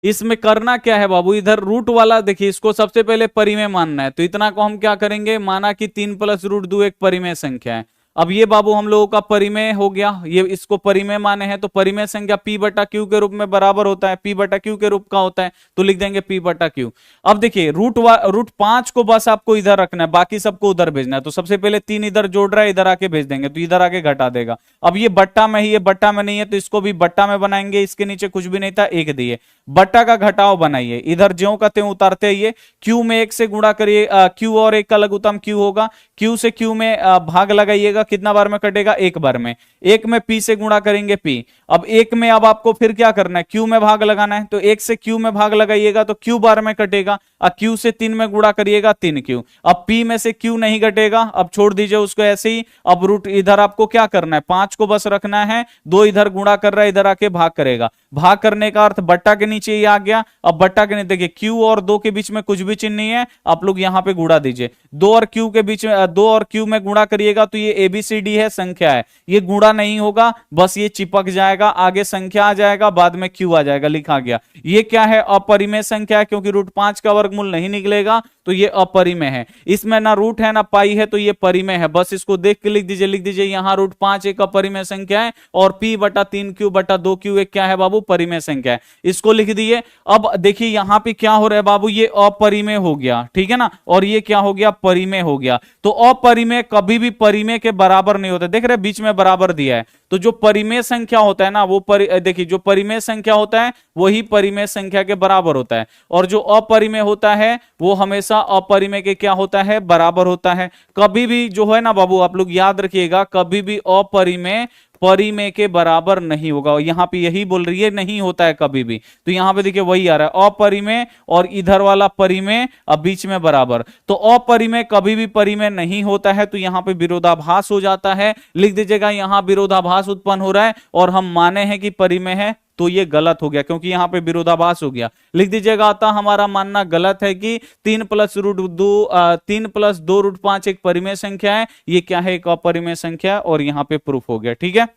इसमें करना क्या है बाबू, इधर रूट वाला देखिए, इसको सबसे पहले परिमेय मानना है, तो इतना को हम क्या करेंगे, माना कि 3 + √2 एक परिमेय संख्या है। अब ये बाबू हम लोगों का परिमेय हो गया, ये इसको परिमेय माने हैं, तो परिमेय संख्या p/q के रूप में बराबर होता है, p/q के रूप का होता है, तो लिख देंगे p/q। अब देखिए √5 को बस आपको इधर रखना है, बाकी सबको उधर भेजना है। तो सबसे पहले 3 इधर जोड़ रहा है, इधर आके भेज देंगे, तो इधर आके घटा देगा। अब ये बट्टा में ही, ये बट्टा में नहीं है, तो इसको भी बट्टा में बनाएंगे। इसके नीचे कुछ भी नहीं था, 1 दिए, बट्टा का घटाव बनाइए, इधर ज्यों का त्यों उतारते आइए। q में 1 से गुणा करिए, q और 1 का लघुत्तम q होगा, q से q में भाग लगाइएगा, कितना बार में कटेगा, 1 बार में। 1 में p से गुणा करेंगे p। अब 1 में अब आपको फिर क्या करना है, q में भाग लगाना है, तो 1 से q में भाग लगाइएगा तो q बार में कटेगा, और q से 3 में गुणा करिएगा 3q। अब p में से q नहीं घटेगा, अब छोड़ दीजिए उसको ऐसे ही। अब रूट इधर आपको क्या करना है, 5 को बस रखना है, 2 इधर गुणा कर रहा है, इधर आके भाग करेगा, भाग करने का अर्थ बट्टा के नीचे ही आ गया। अब बट्टा के नीचे देखिए q और 2 के बीच में कुछ भी चिन्ह नहीं है, आप लोग यहां पे गुणा दीजिए। 2 और q के बीच में, 2 और q में गुणा करिएगा तो ये ABCD है, संख्या है, ये गुणा नहीं होगा, बस ये चिपक जाएगा, आगे संख्या आ जाएगा, बाद में q आ जाएगा, लिखा गया। ये क्या है, अपरिमेय संख्या है, क्योंकि √5 का वर्गमूल नहीं निकलेगा, तो ये अपरिमेय है। इसमें ना रूट है ना पाई है, तो ये परिमेय है। बस इसको देख के लिख दीजिए यहां √5 एक अपरिमेय संख्या है और p/3q/2q एक क्या है बाबू, परिमेय संख्या है। इसको लिख दिए। अब देखिए यहां पे क्या हो रहा है बाबू, ये अपरिमेय हो गया, ठीक है ना, और ये क्या हो गया, परिमेय हो गया। तो अपरिमेय कभी भी परिमेय के बराबर नहीं होता। देख रहे बीच में बराबर दिया है, तो जो परिमेय संख्या होता है ना वो देखिए जो परिमेय संख्या होता है वही परिमेय संख्या के बराबर होता है, और जो अपरिमेय होता है वो हमेशा अपरिमेय के क्या होता है, बराबर होता है। कभी भी जो है ना बाबू, आप लोग याद रखिएगा, कभी भी अपरिमेय परिमेय के बराबर नहीं होगा। यहां पे यही बोल रही है, नहीं होता है कभी भी। तो यहां पे देखिए वही आ रहा है, अपरिमेय और इधर वाला परिमेय अब बीच में बराबर। तो अपरिमेय कभी भी परिमेय नहीं होता है, तो यहां पे विरोधाभास हो जाता है। लिख दीजिएगा यहां विरोधाभास उत्पन्न हो रहा है और हम माने हैं कि परिमेय है, तो ये गलत हो गया क्योंकि यहां पे विरोधाभास हो गया। लिख दीजिएगा अतः हमारा मानना गलत है कि 3 + 2 √5 एक परिमेय संख्या है, ये क्या है, एक अपरिमेय संख्या है, और यहां पे प्रूफ हो गया। ठीक है,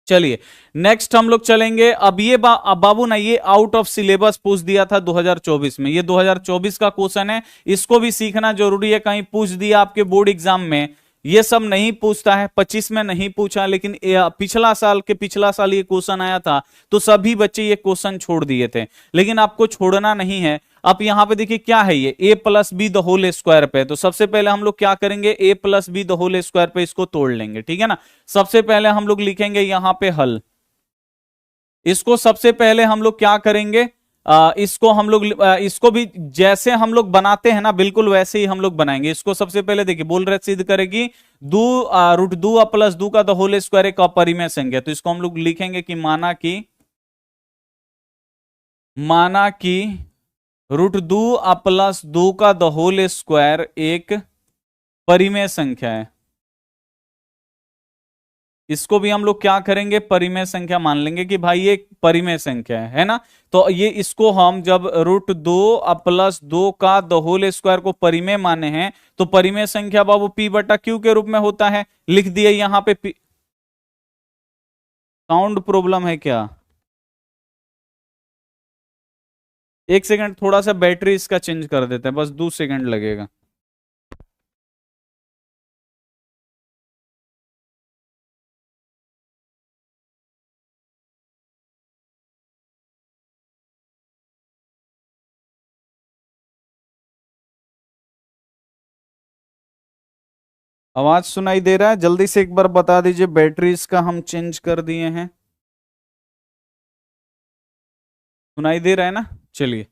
चलिए नेक्स्ट हम लोग चलेंगे। अब ये बाबू ना ये आउट ऑफ सिलेबस पूछ दिया था 2024 में, ये 2024 का क्वेश्चन है, इसको भी सीखना जरूरी है। कहीं पूछ दिया आपके बोर्ड एग्जाम में, ये सब नहीं पूछता है, 25 में नहीं पूछा, लेकिन पिछला साल ये क्वेश्चन आया था, तो सभी बच्चे ये क्वेश्चन छोड़ दिए थे, लेकिन आपको छोड़ना नहीं है। अब यहां पे देखिए क्या है, ये a+b² पे, तो सबसे पहले हम लोग क्या करेंगे, a+b² पे इसको तोड़ लेंगे, ठीक है ना। सबसे पहले हम लोग लिखेंगे यहां पे हल। इसको सबसे पहले हम लोग क्या करेंगे, इसको भी जैसे हम लोग बनाते हैं ना, बिल्कुल वैसे ही हम लोग बनाएंगे। इसको सबसे पहले देखिए बोल रहे सिद्ध करेगी √2 + 2 एक अपरिमेय संख्या, तो इसको हम लोग लिखेंगे कि माना कि √2 + 2 एक परिमेय संख्या है। इसको भी हम लोग क्या करेंगे, परिमेय संख्या मान लेंगे कि भाई ये परिमेय संख्या है ना। तो ये इसको हम जब √2 + 2 को परिमेय माने हैं, तो परिमेय संख्या बाबू p/q के रूप में होता है। लिख दिए यहां पे साउंड प्रॉब्लम है क्या, एक सेकंड, थोड़ा सा बैटरी इसका चेंज कर देते हैं, बस 2 सेकंड लगेगा। आवाज सुनाई दे रहा है, जल्दी से एक बार बता दीजिए, बैटरी इसका हम चेंज कर दिए हैं, सुनाई दे रहा है ना। चलिए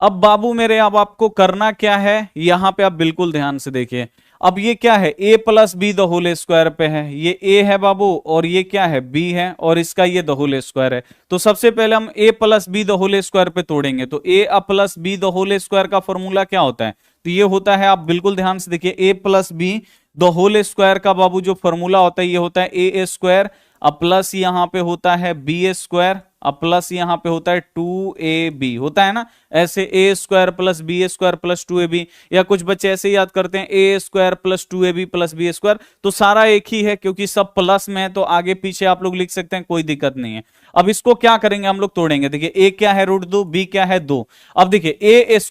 अब बाबू मेरे, अब आपको करना क्या है, यहां पे आप बिल्कुल ध्यान से देखिए। अब ये क्या है, a+b² पे है, ये a है बाबू, और ये क्या है, b है, और इसका ये ² है। तो सबसे पहले हम a+b² पे तोड़ेंगे, तो a+b² का फॉर्मूला क्या होता है, तो ये होता है, आप बिल्कुल ध्यान से देखिए, a+b² का बाबू जो फॉर्मूला होता है, ये होता है a² प्लस यहां पे होता है b² प्लस यहां पे होता है 2ab, होता है ना ऐसे, a² + b² + 2ab, या कुछ बच्चे ऐसे याद करते हैं a² + 2ab + b², तो सारा एक ही है क्योंकि सब प्लस में है, तो आगे पीछे आप लोग लिख सकते हैं, कोई दिक्कत नहीं है। अब इसको क्या करेंगे, हम लोग तोड़ेंगे। देखिए a क्या है √2, b क्या है 2। अब देखिए a²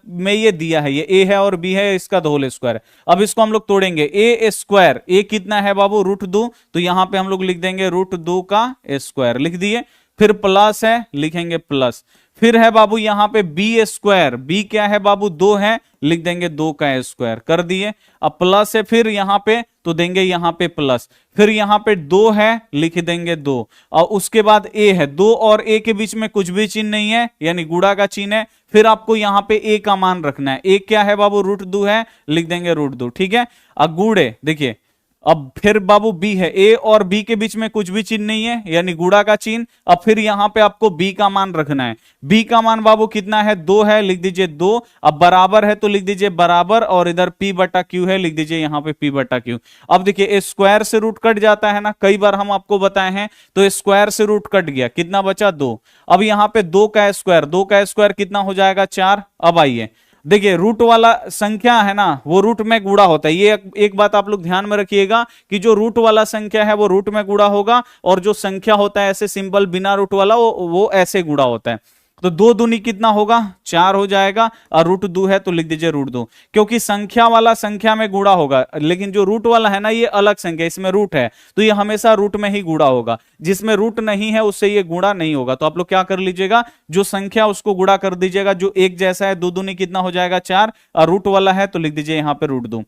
में ये दिया है, ये a है और b है, इसका ² अब इसको हम लोग तोड़ेंगे, a² कितना है बाबू, √2, तो यहां पे हम लोग लिख देंगे √2 का स्क्वायर, लिख दिए। फिर प्लस है, लिखेंगे प्लस। फिर है बाबू यहां पे b², b क्या है बाबू, 2 है, लिख देंगे 2 का स्क्वायर, कर दिए। अब प्लस है फिर यहां पे, तो देंगे यहां पे प्लस। फिर यहां पे 2 है, लिख देंगे 2, और उसके बाद a है, 2 और a के बीच में कुछ भी चिन्ह नहीं है, यानी गुणा का चिन्ह है। फिर आपको यहां पे a का मान रखना है, a क्या है बाबू, √2 है, लिख देंगे √2, ठीक है। अब गुणे देखिए, अब फिर बाबू b है, a और b के बीच में कुछ भी चिन्ह नहीं है, यानी गुणा का चिन्ह। अब फिर यहां पे आपको b का मान रखना है, b का मान बाबू कितना है, 2 है, लिख दीजिए 2। अब बराबर है तो लिख दीजिए बराबर, और इधर p/q है, लिख दीजिए यहां पे p/q। अब देखिए स्क्वायर से रूट कट जाता है ना, कई बार हम आपको बताए हैं, तो स्क्वायर से रूट कट गया, कितना बचा 2। अब यहां पे 2 का स्क्वायर कितना हो जाएगा, 4। अब आइए देखिए, रूट वाला संख्या है ना, वो रूट में गुणा होता है। ये एक बात आप लोग ध्यान में रखिएगा कि जो रूट वाला संख्या है वो रूट में गुणा होगा, और जो संख्या होता है ऐसे सिंपल बिना रूट वाला वो ऐसे गुणा होता है। तो 2 दूनी कितना होगा 4 हो जाएगा, और रूट 2 है तो लिख दीजिए रूट 2, क्योंकि संख्या वाला संख्या में गुणा होगा, लेकिन जो रूट वाला है ना ये अलग संख्या, इसमें रूट है तो ये हमेशा रूट में ही गुणा होगा, जिसमें रूट नहीं है उससे ये गुणा नहीं होगा। तो आप लोग क्या कर लीजिएगा, जो संख्या उसको गुणा कर दीजिएगा, जो एक जैसा है 2 दूनी कितना हो जाएगा 4, और रूट वाला है तो लिख दीजिए यहां पे रूट 2,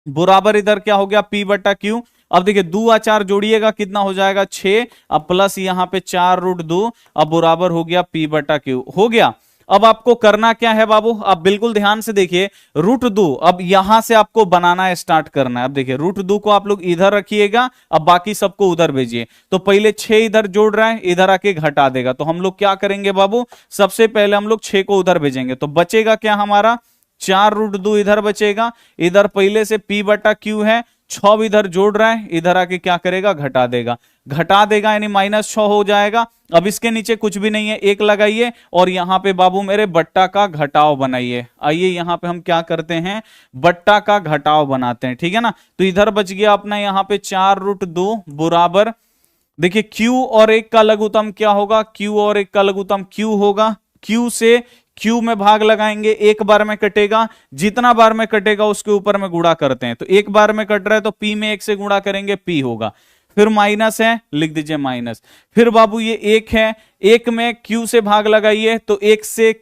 बराबर इधर क्या हो गया P बटा Q। अब देखिए 2 और 4 जोड़िएगा कितना हो जाएगा 6, अब प्लस यहां पे 4 रूट 2, अब बराबर हो गया P बटा Q हो गया। अब आपको करना क्या है बाबू, आप बिल्कुल ध्यान से देखिए, रूट 2 अब यहां से आपको बनाना स्टार्ट करना है। अब देखिए रूट 2 को आप लोग इधर रखिएगा, अब बाकी सबको उधर भेजिए। तो पहले 6 इधर जोड़ रहा है, इधर आके घटा देगा, तो हम लोग क्या करेंगे बाबू, सबसे पहले हम लोग 6 को उधर भेजेंगे, तो बचेगा क्या हमारा 4 रूट 2 इधर बचेगा, इधर पहले से P बटा Q है, 6 इधर जोड़ रहा है, इधर आके क्या करेगा घटा देगा, घटा देगा यानी -6 हो जाएगा। अब इसके नीचे कुछ भी नहीं है, 1 लगाइए और यहां पे बाबू मेरे बट्टा का घटाव बनाइए। आइए यहां पे हम क्या करते हैं, बट्टा का घटाव बनाते हैं, ठीक है ना। तो इधर बच गया अपना यहां पे 4 रूट 2 बराबर, देखिए Q और 1 का लघुत्तम क्या होगा, Q और 1 का लघुत्तम Q होगा, Q से Q में भाग लगाएंगे, एक बार में कटेगा, जितना बार में कटेगा उसके ऊपर में गुणा करते हैं। तो एक बार में कट रहा है तो P में 1 से गुणा करेंगे P होगा, फिर माइनस है लिख दीजिए माइनस, फिर बाबू ये 1 है, 1 में Q से भाग लगाइए तो 1 से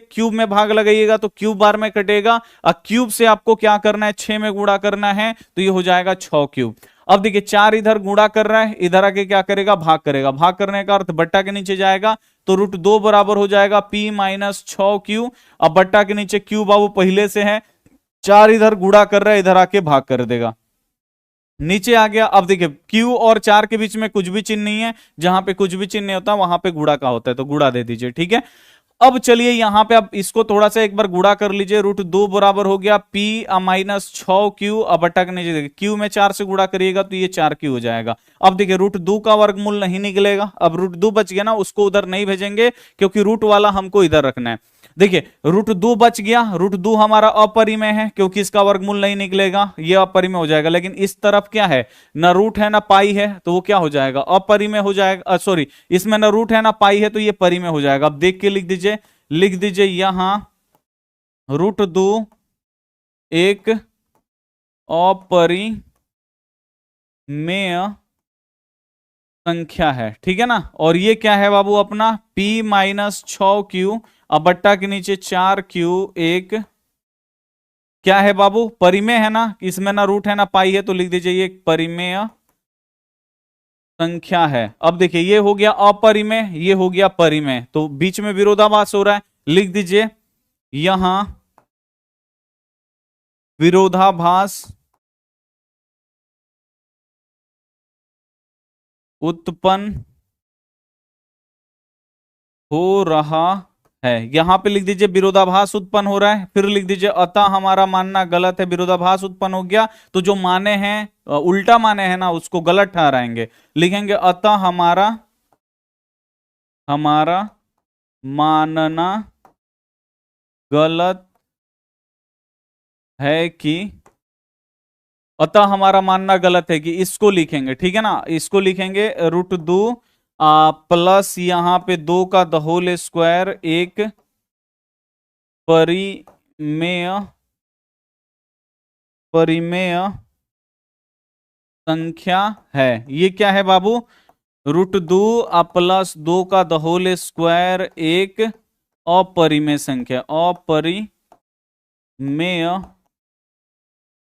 Q में भाग लगाइएगा तो Q बार में कटेगा, और क्यूब से आपको क्या करना है 6 में गुणा करना है, तो ये हो जाएगा 6 क्यूब। अब देखिए 4 इधर गुणा कर रहा है, इधर आके क्या करेगा भाग करेगा, भाग करने का अर्थ बट्टा के नीचे जाएगा, तो रूट 2 बराबर हो जाएगा P माइनस 6Q। अब बट्टा के नीचे Q बाबू पहले से है, 4 इधर गुणा कर रहा है, इधर आके भाग कर देगा, नीचे आ गया। अब देखिए Q और 4 के बीच में कुछ भी चिन्ह नहीं है, जहां पे कुछ भी चिन्ह नहीं होता वहां पे गुणा का होता है, तो गुणा दे दीजिए, ठीक है। अब चलिए यहां पे अब इसको थोड़ा सा एक बार गुणा कर लीजिए, रूट 2 बराबर हो गया P माइनस 6Q। अब बट्टा के नीचे देखिए Q में 4 से गुणा करिएगा तो ये 4Q हो जाएगा। अब देखिए रूट 2 का वर्गमूल नहीं निकलेगा, अब रूट 2 बच गया ना, उसको उधर नहीं भेजेंगे क्योंकि रूट वाला हमको इधर रखना है। देखिए रूट 2 बच गया, रूट 2 हमारा अपरिमेय है क्योंकि इसका वर्गमूल नहीं निकलेगा, ये अपरिमेय हो जाएगा। लेकिन इस तरफ क्या है, ना रूट है ना पाई है, तो वो क्या हो जाएगा अपरिमेय हो जाएगा, सॉरी इसमें ना रूट है ना पाई है, तो ये परिमेय हो जाएगा। अब देख के लिख दीजिए यहां रूट 2 एक अपरिमेय संख्या है, ठीक है ना। और ये क्या है बाबू अपना P माइनस 6Q, अब बट्टा के नीचे 4Q एक क्या है बाबू परिमेय है ना, इसमें ना रूट है ना पाई है, तो लिख दीजिए ये परिमेय संख्या है। अब देखिए ये हो गया अपरिमेय, ये हो गया परिमेय, तो बीच में विरोधाभास हो रहा है, लिख दीजिए यहां विरोधाभास उत्पन्न हो रहा है, यहां पे लिख दीजिए विरोधाभास उत्पन्न हो रहा है, फिर लिख दीजिए अतः हमारा मानना गलत है, विरोधाभास उत्पन्न हो गया तो जो माने हैं उल्टा माने हैं ना उसको गलत ठहराएंगे, लिखेंगे अतः हमारा मानना गलत है कि, अतः हमारा मानना गलत है कि, इसको लिखेंगे, ठीक है ना, इसको लिखेंगे रूट 2 प्लस यहां पे 2 का द होल स्क्वायर एक परिमेय संख्या है। ये क्या है बाबू रूट 2 प्लस 2 का द होल स्क्वायर एक अपरिमेय संख्या, अपरिमेय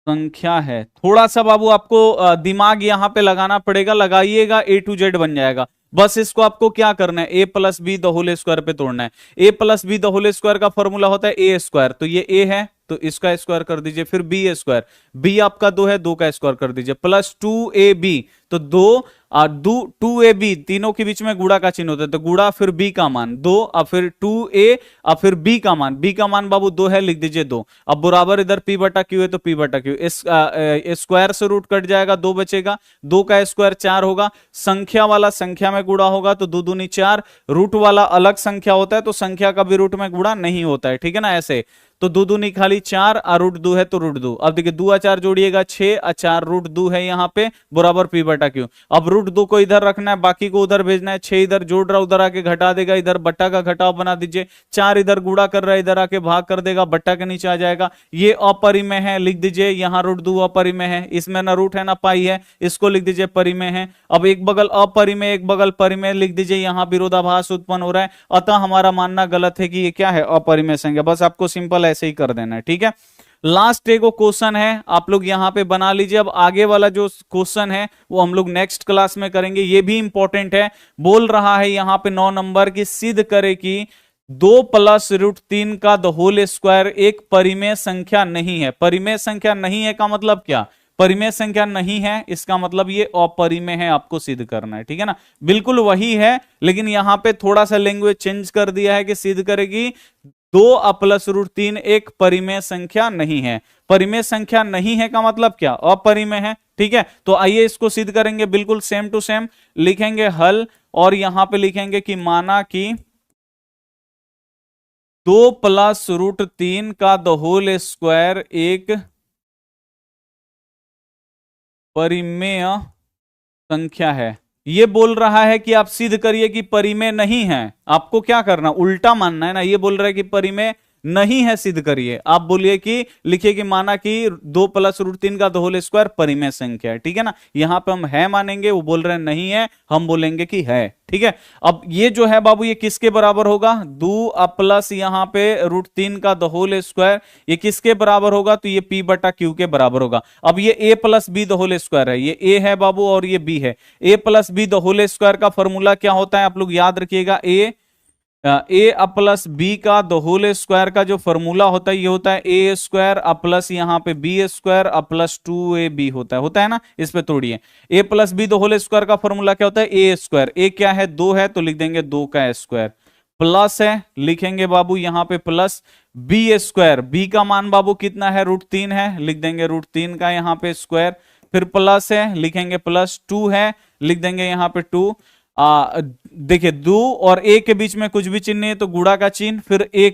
संख्या है। थोड़ा सा बाबू आपको दिमाग यहां पे लगाना पड़ेगा, लगाइएगा A to Z बन जाएगा। बस इसको आपको क्या करना है A plus B the whole square पे तोड़ना है। A plus B the whole square का फॉर्मूला होता है A स्क्वायर, तो ये A है तो इसका स्क्वायर कर दीजिए, फिर B स्क्वायर, B आपका 2 है 2 का स्क्वायर कर दीजिए, प्लस 2AB, तो 2AB तीनों के बीच में गुणा का चिन्ह होता है, तो गुणा फिर B का मान 2, अब फिर 2A, अब फिर B का मान बाबू 2 है, लिख दीजिए 2। अब बराबर इधर P बटा Q है तो P बटा Q, इस स्क्वायर से रूट कट जाएगा, 2 बचेगा, 2 का स्क्वायर 4 होगा, संख्या वाला संख्या में गुणा होगा तो 2 दूनी 4, रूट वाला अलग संख्या होता है तो संख्या का भी रूट में गुणा नहीं होता है, ठीक है ना ऐसे। तो दो दूनी खाली 4 और रूट 2 है तो रूट 2। अब देखिए 2 और 4 जोड़िएगा 6 और 4 रूट 2 है यहाँ पे बराबर पी बटा क्यू। अब रूट 2 को इधर रखना है, बाकी को उधर भेजना है। 6 इधर जोड़ रहा उधर आके घटा देगा, इधर बट्टा का घटाव बना दीजिए। 4 इधर गुणा कर रहा है इधर आके भाग कर देगा, बट्टा के नीचे आ जाएगा। ये अपरिमेय है, लिख दीजिए यहाँ रूट 2 अपरिमेय है, इसमें ना रूट है ना पाई है, इसको लिख दीजिए परिमेय है। अब एक बगल अपरिमेय एक बगल परिमेय लिख दीजिए, यहाँ विरोधाभास उत्पन्न हो रहा है, अतः हमारा मानना गलत है कि ये क्या है, अपरिमेय संख्या। बस आपको सिंपल ऐसे ही कर देना है, ठीक है। लास्ट एक क्वेश्चन है, आप लोग यहां पे बना लीजिए। अब आगे वाला जो क्वेश्चन है वो हम लोग नेक्स्ट क्लास में करेंगे, ये भी इंपॉर्टेंट है। बोल रहा है यहां पे 9 नंबर की, सिद्ध करे कि 2 प्लस रूट 3 का द होल स्क्वायर एक परिमेय संख्या नहीं है। परिमेय संख्या नहीं है का मतलब क्या, परिमेय संख्या नहीं है इसका मतलब ये अपरिमेय है, आपको सिद्ध करना है, ठीक है ना। बिल्कुल वही है, लेकिन यहां पे थोड़ा सा लैंग्वेज चेंज कर दिया है कि सिद्ध करेगी 2 प्लस रूट 3 एक परिमेय संख्या नहीं है। परिमेय संख्या नहीं है का मतलब क्या, अपरिमेय है, ठीक है। तो आइए इसको सिद्ध करेंगे, बिल्कुल सेम टू सेम लिखेंगे हल, और यहां पे लिखेंगे कि माना कि 2 प्लस रूट 3 का द होल स्क्वायर एक परिमेय संख्या है। ये बोल रहा है कि आप सिद्ध करिए कि परिमेय नहीं है। आपको क्या करना, उल्टा मानना है ना। ये बोल रहा है कि परिमेय नहीं है, सिद्ध करिए। आप बोलिए कि लिखिए कि माना कि 2 प्लस रूट 3 का द होल स्क्वायर परिमेय संख्या है, ठीक है ना। यहां पे हम है मानेंगे, वो बोल रहे हैं नहीं है, हम बोलेंगे कि है, ठीक है। अब ये जो है बाबू ये किसके बराबर होगा, 2 प्लस यहां पे रूट 3 का द होल स्क्वायर, ये किसके बराबर होगा, तो ये पी बटा क्यू के बराबर होगा। अब ये A plus B the whole square है, ये ए है बाबू और ये बी है। A plus B the whole square का फॉर्मूला क्या होता है, आप लोग याद रखिएगा। ए प्लस बी का द होल स्क्वायर का जो फॉर्मूला होता है ये होता है ए स्क्वायर प्लस यहाँ पे बी स्क्वायर प्लस 2ab होता है ना। इस पे तोड़िए, A plus B the whole square का फॉर्मूला क्या होता है, ए स्क्वायर। ए क्या है, 2 है तो लिख देंगे 2 का स्क्वायर, प्लस है लिखेंगे बाबू यहाँ पे प्लस बी स्क्वायर। बी का मान बाबू कितना है, रूट 3 है, लिख देंगे रूट 3 का यहाँ पे स्क्वायर। फिर प्लस है लिखेंगे प्लस 2 है, लिख देंगे यहाँ पे 2। देखिए 2 और ए के बीच में कुछ भी चिन्ह नहीं है तो गुणा का चिन्ह। फिर ए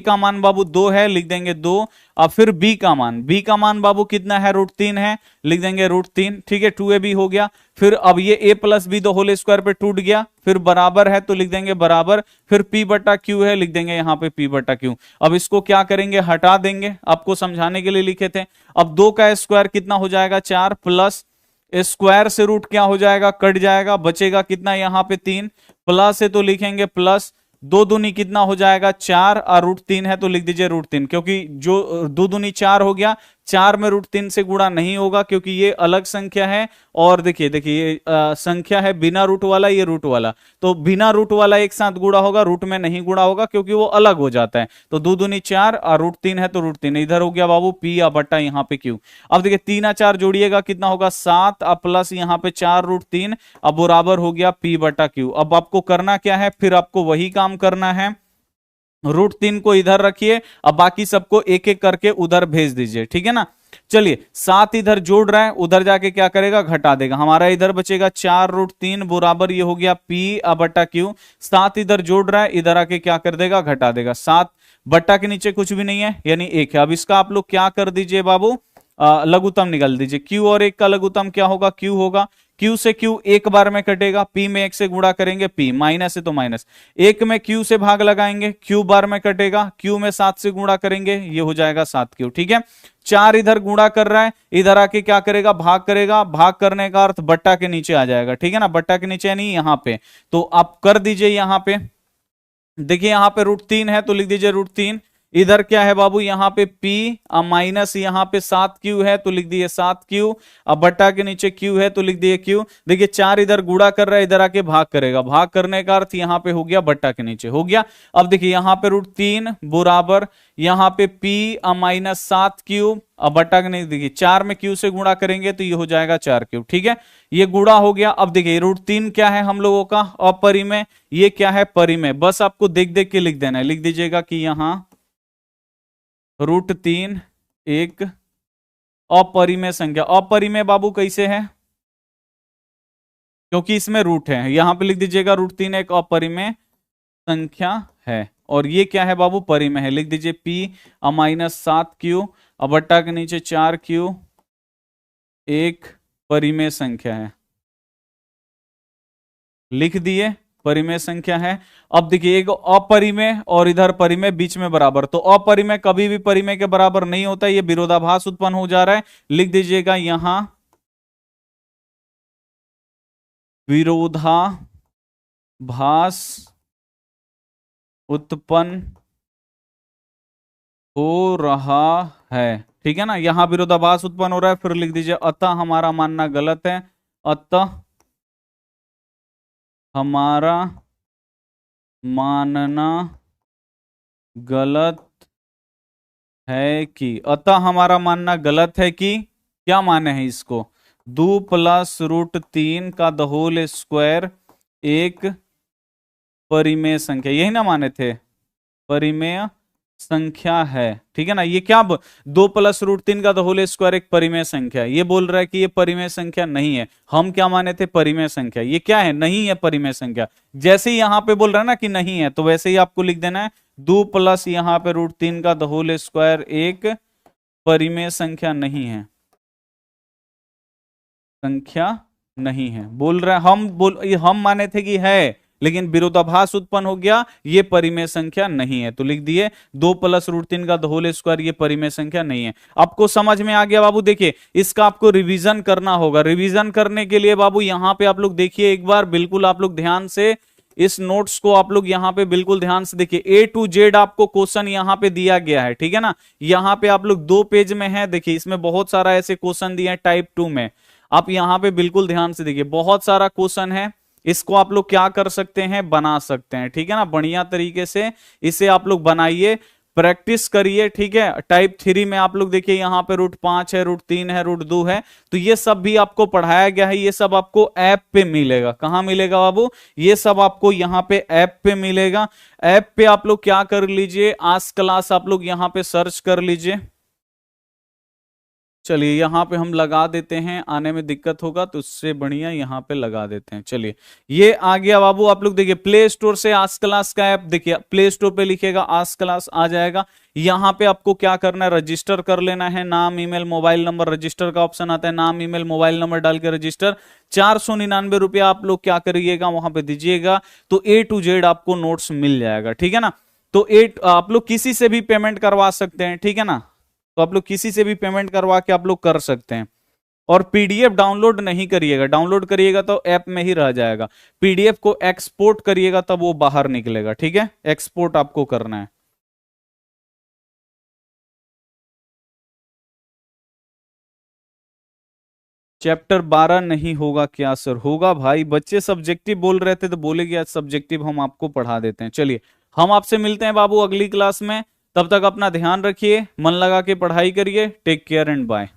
का मान बाबू 2 है, लिख देंगे 2। अब फिर बी का मान बाबू कितना है, रूट 3 है, लिख देंगे रूट 3, ठीक है। 2ab हो गया। फिर अब ये A plus B the whole square पे टूट गया, फिर बराबर है तो लिख देंगे बराबर। फिर पी बटा क्यू है, लिख देंगे यहाँ पे पी बटा क्यू। अब इसको क्या करेंगे, हटा देंगे, आपको समझाने के लिए लिखे थे। अब 2 का स्क्वायर कितना हो जाएगा, 4, प्लस स्क्वायर से रूट क्या हो जाएगा, कट जाएगा, बचेगा कितना यहाँ पे 3, प्लस है तो लिखेंगे प्लस 2 दूनी कितना हो जाएगा 4 और रूट 3 है तो लिख दीजिए रूट 3, क्योंकि जो 2 दूनी 4 हो गया, 4 में रूट 3 से गुणा नहीं होगा क्योंकि ये अलग संख्या है। और देखिए ये संख्या है बिना रूट वाला, ये रूट वाला, तो बिना रूट वाला एक साथ गुणा होगा, रूट में नहीं गुणा होगा क्योंकि वो अलग हो जाता है। तो 2 दूनी 4 और रूट 3 है तो रूट 3 इधर हो गया बाबू पी या बट्टा यहाँ पे क्यू। अब देखिए 3 और 4 जोड़िएगा कितना होगा 7 प्लस यहाँ पे 4 रूट 3, अब बराबर हो गया पी बटा क्यू। अब आपको करना क्या है, फिर आपको वही काम करना है, रूट 3 को इधर रखिए, अब बाकी सबको एक एक करके उधर भेज दीजिए, ठीक है ना। चलिए 7 इधर जोड़ रहा है, उधर जाके क्या करेगा, घटा देगा। हमारा इधर बचेगा 4 रूट 3 बराबर ये हो गया पी बटा क्यू। 7 इधर जोड़ रहा है, इधर आके क्या कर देगा, घटा देगा। 7 बट्टा के नीचे कुछ भी नहीं है यानी 1 है। अब इसका आप लोग क्या कर दीजिए बाबू, लघुत्तम निकाल दीजिए। क्यू और 1 का लघुत्तम क्या होगा, क्यू होगा। क्यू से क्यू एक बार में कटेगा, पी में 1 से गुणा करेंगे, पी माइनस है तो माइनस, 1 में क्यू से भाग लगाएंगे, क्यू बार में कटेगा, क्यू में 7 से गुणा करेंगे, ये हो जाएगा 7 क्यू, ठीक है। 4 इधर गुणा कर रहा है, इधर आके क्या करेगा, भाग करेगा, भाग करने का अर्थ बट्टा के नीचे आ जाएगा, ठीक है ना। बट्टा के नीचे नहीं यहां पे, तो आप कर दीजिए। यहां पे देखिए यहां पे रूट 3 है तो लिख दीजिए रूट 3। इधर क्या है बाबू, यहाँ पे P माइनस यहाँ पे 7Q है तो लिख दिए 7Q। अब बट्टा के नीचे Q है तो लिख दिए Q। देखिए 4 इधर गुणा कर रहा है, इधर आके भाग करेगा, भाग करने का अर्थ यहाँ पे हो गया बट्टा के नीचे हो गया। अब देखिए यहाँ पे रूट 3 बराबर यहाँ पे P माइनस 7Q, अब बट्टा के नहीं, देखिए 4 में Q से गुणा करेंगे तो ये हो जाएगा 4Q, ठीक है। ये गुणा हो गया। अब देखिए रूट 3 क्या है हम लोगों का, अपरिमेय, ये क्या है परिमेय। बस आपको देख देख के लिख देना है, लिख दीजिएगा कि यहाँ रूट 3 एक अपरिमेय संख्या। अपरिमेय बाबू कैसे है, क्योंकि इसमें रूट है, यहां पे लिख दीजिएगा रूट 3 एक अपरिमेय संख्या है। और ये क्या है बाबू, परिमेय है। लिख दीजिए P -7Q, अब बट्टा के नीचे 4Q एक परिमेय संख्या है। लिख दिए, परिमेय संख्या है। अब देखिए एक अपरिमेय और इधर परिमेय बीच में बराबर, तो अपरिमेय कभी भी परिमेय के बराबर नहीं होता, ये विरोधाभास उत्पन्न हो जा रहा है। लिख दीजिएगा यहां विरोधाभास उत्पन्न हो रहा है, ठीक है ना, यहां विरोधाभास उत्पन्न हो रहा है। फिर लिख दीजिए अतः हमारा मानना गलत है, अतः हमारा मानना गलत है कि, अतः हमारा मानना गलत है कि, क्या माने हैं इसको, 2+√3 का द होल स्क्वायर एक परिमेय संख्या, यही ना माने थे, परिमेय संख्या है, ठीक है ना। ये क्या 2+√3 का द होल स्क्वायर एक परिमेय संख्या है, ये बोल रहा है कि ये परिमेय संख्या नहीं है। हम क्या माने थे, परिमेय संख्या, ये क्या है, नहीं है परिमेय संख्या। जैसे ही यहां पे बोल रहा है ना कि नहीं है, तो वैसे ही आपको लिख देना है 2+ यहां पे √3 का द होल स्क्वायर एक परिमेय संख्या नहीं है, संख्या नहीं है बोल रहा है। हम माने थे कि है, लेकिन विरोधाभास उत्पन्न हो गया, ये परिमेय संख्या नहीं है, तो लिख दिए 2+√3 का द होल स्क्वायर ये परिमेय संख्या नहीं है। आपको समझ में आ गया बाबू। देखिए इसका आपको रिवीजन करना होगा। रिवीजन करने के लिए बाबू यहां पे आप लोग देखिए एक बार, बिल्कुल आप लोग ध्यान से इस नोट्स को आप लोग यहां पे बिल्कुल ध्यान से देखिए। A to Z आपको क्वेश्चन यहां पे दिया गया है, ठीक है ना। यहां पे आप लोग 2 पेज में है, देखिए इसमें बहुत सारा ऐसे क्वेश्चन दिए हैं टाइप 2 में। आप यहां पे बिल्कुल ध्यान से देखिए, बहुत सारा क्वेश्चन है। इसको आप लोग क्या कर सकते हैं, बना सकते हैं, ठीक है ना। बढ़िया तरीके से इसे आप लोग बनाइए, प्रैक्टिस करिए, ठीक है। टाइप 3 में आप लोग देखिए यहाँ पे √5 है, √3 है, √2 है, तो ये सब भी आपको पढ़ाया गया है। ये सब आपको ऐप पे मिलेगा। कहाँ मिलेगा बाबू, ये सब आपको यहाँ पे ऐप पे मिलेगा। ऐप पे आप लोग क्या कर लीजिए, आज क्लास आप लोग यहाँ पे सर्च कर लीजिए। चलिए यहाँ पे हम लगा देते हैं, आने में दिक्कत होगा तो उससे बढ़िया यहाँ पे लगा देते हैं। चलिए ये आ गया बाबू। आप लोग देखिए प्ले स्टोर से आज क्लास का ऐप, देखिए प्ले स्टोर पे लिखेगा आज क्लास आ जाएगा। यहाँ पे आपको क्या करना है, रजिस्टर कर लेना है, नाम ईमेल मोबाइल नंबर, रजिस्टर का ऑप्शन आता है, नाम ईमेल मोबाइल नंबर डाल के रजिस्टर। 499 रुपया आप लोग क्या करिएगा, वहां पे दीजिएगा, तो A to Z आपको नोट्स मिल जाएगा, ठीक है ना। तो आप लोग किसी से भी पेमेंट करवा सकते हैं, ठीक है ना। तो आप लोग किसी से भी पेमेंट करवा के आप लोग कर सकते हैं। और पीडीएफ डाउनलोड नहीं करिएगा, डाउनलोड करिएगा तो ऐप में ही रह जाएगा। पीडीएफ को एक्सपोर्ट करिएगा तब वो बाहर निकलेगा, ठीक है। एक्सपोर्ट आपको करना है। चैप्टर 12 नहीं होगा क्या सर, होगा भाई। बच्चे सब्जेक्टिव बोल रहे थे तो बोले कि आज सब्जेक्टिव हम आपको पढ़ा देते हैं। चलिए हम आपसे मिलते हैं बाबू अगली क्लास में। तब तक अपना ध्यान रखिए, मन लगा के पढ़ाई करिए। Take care and bye.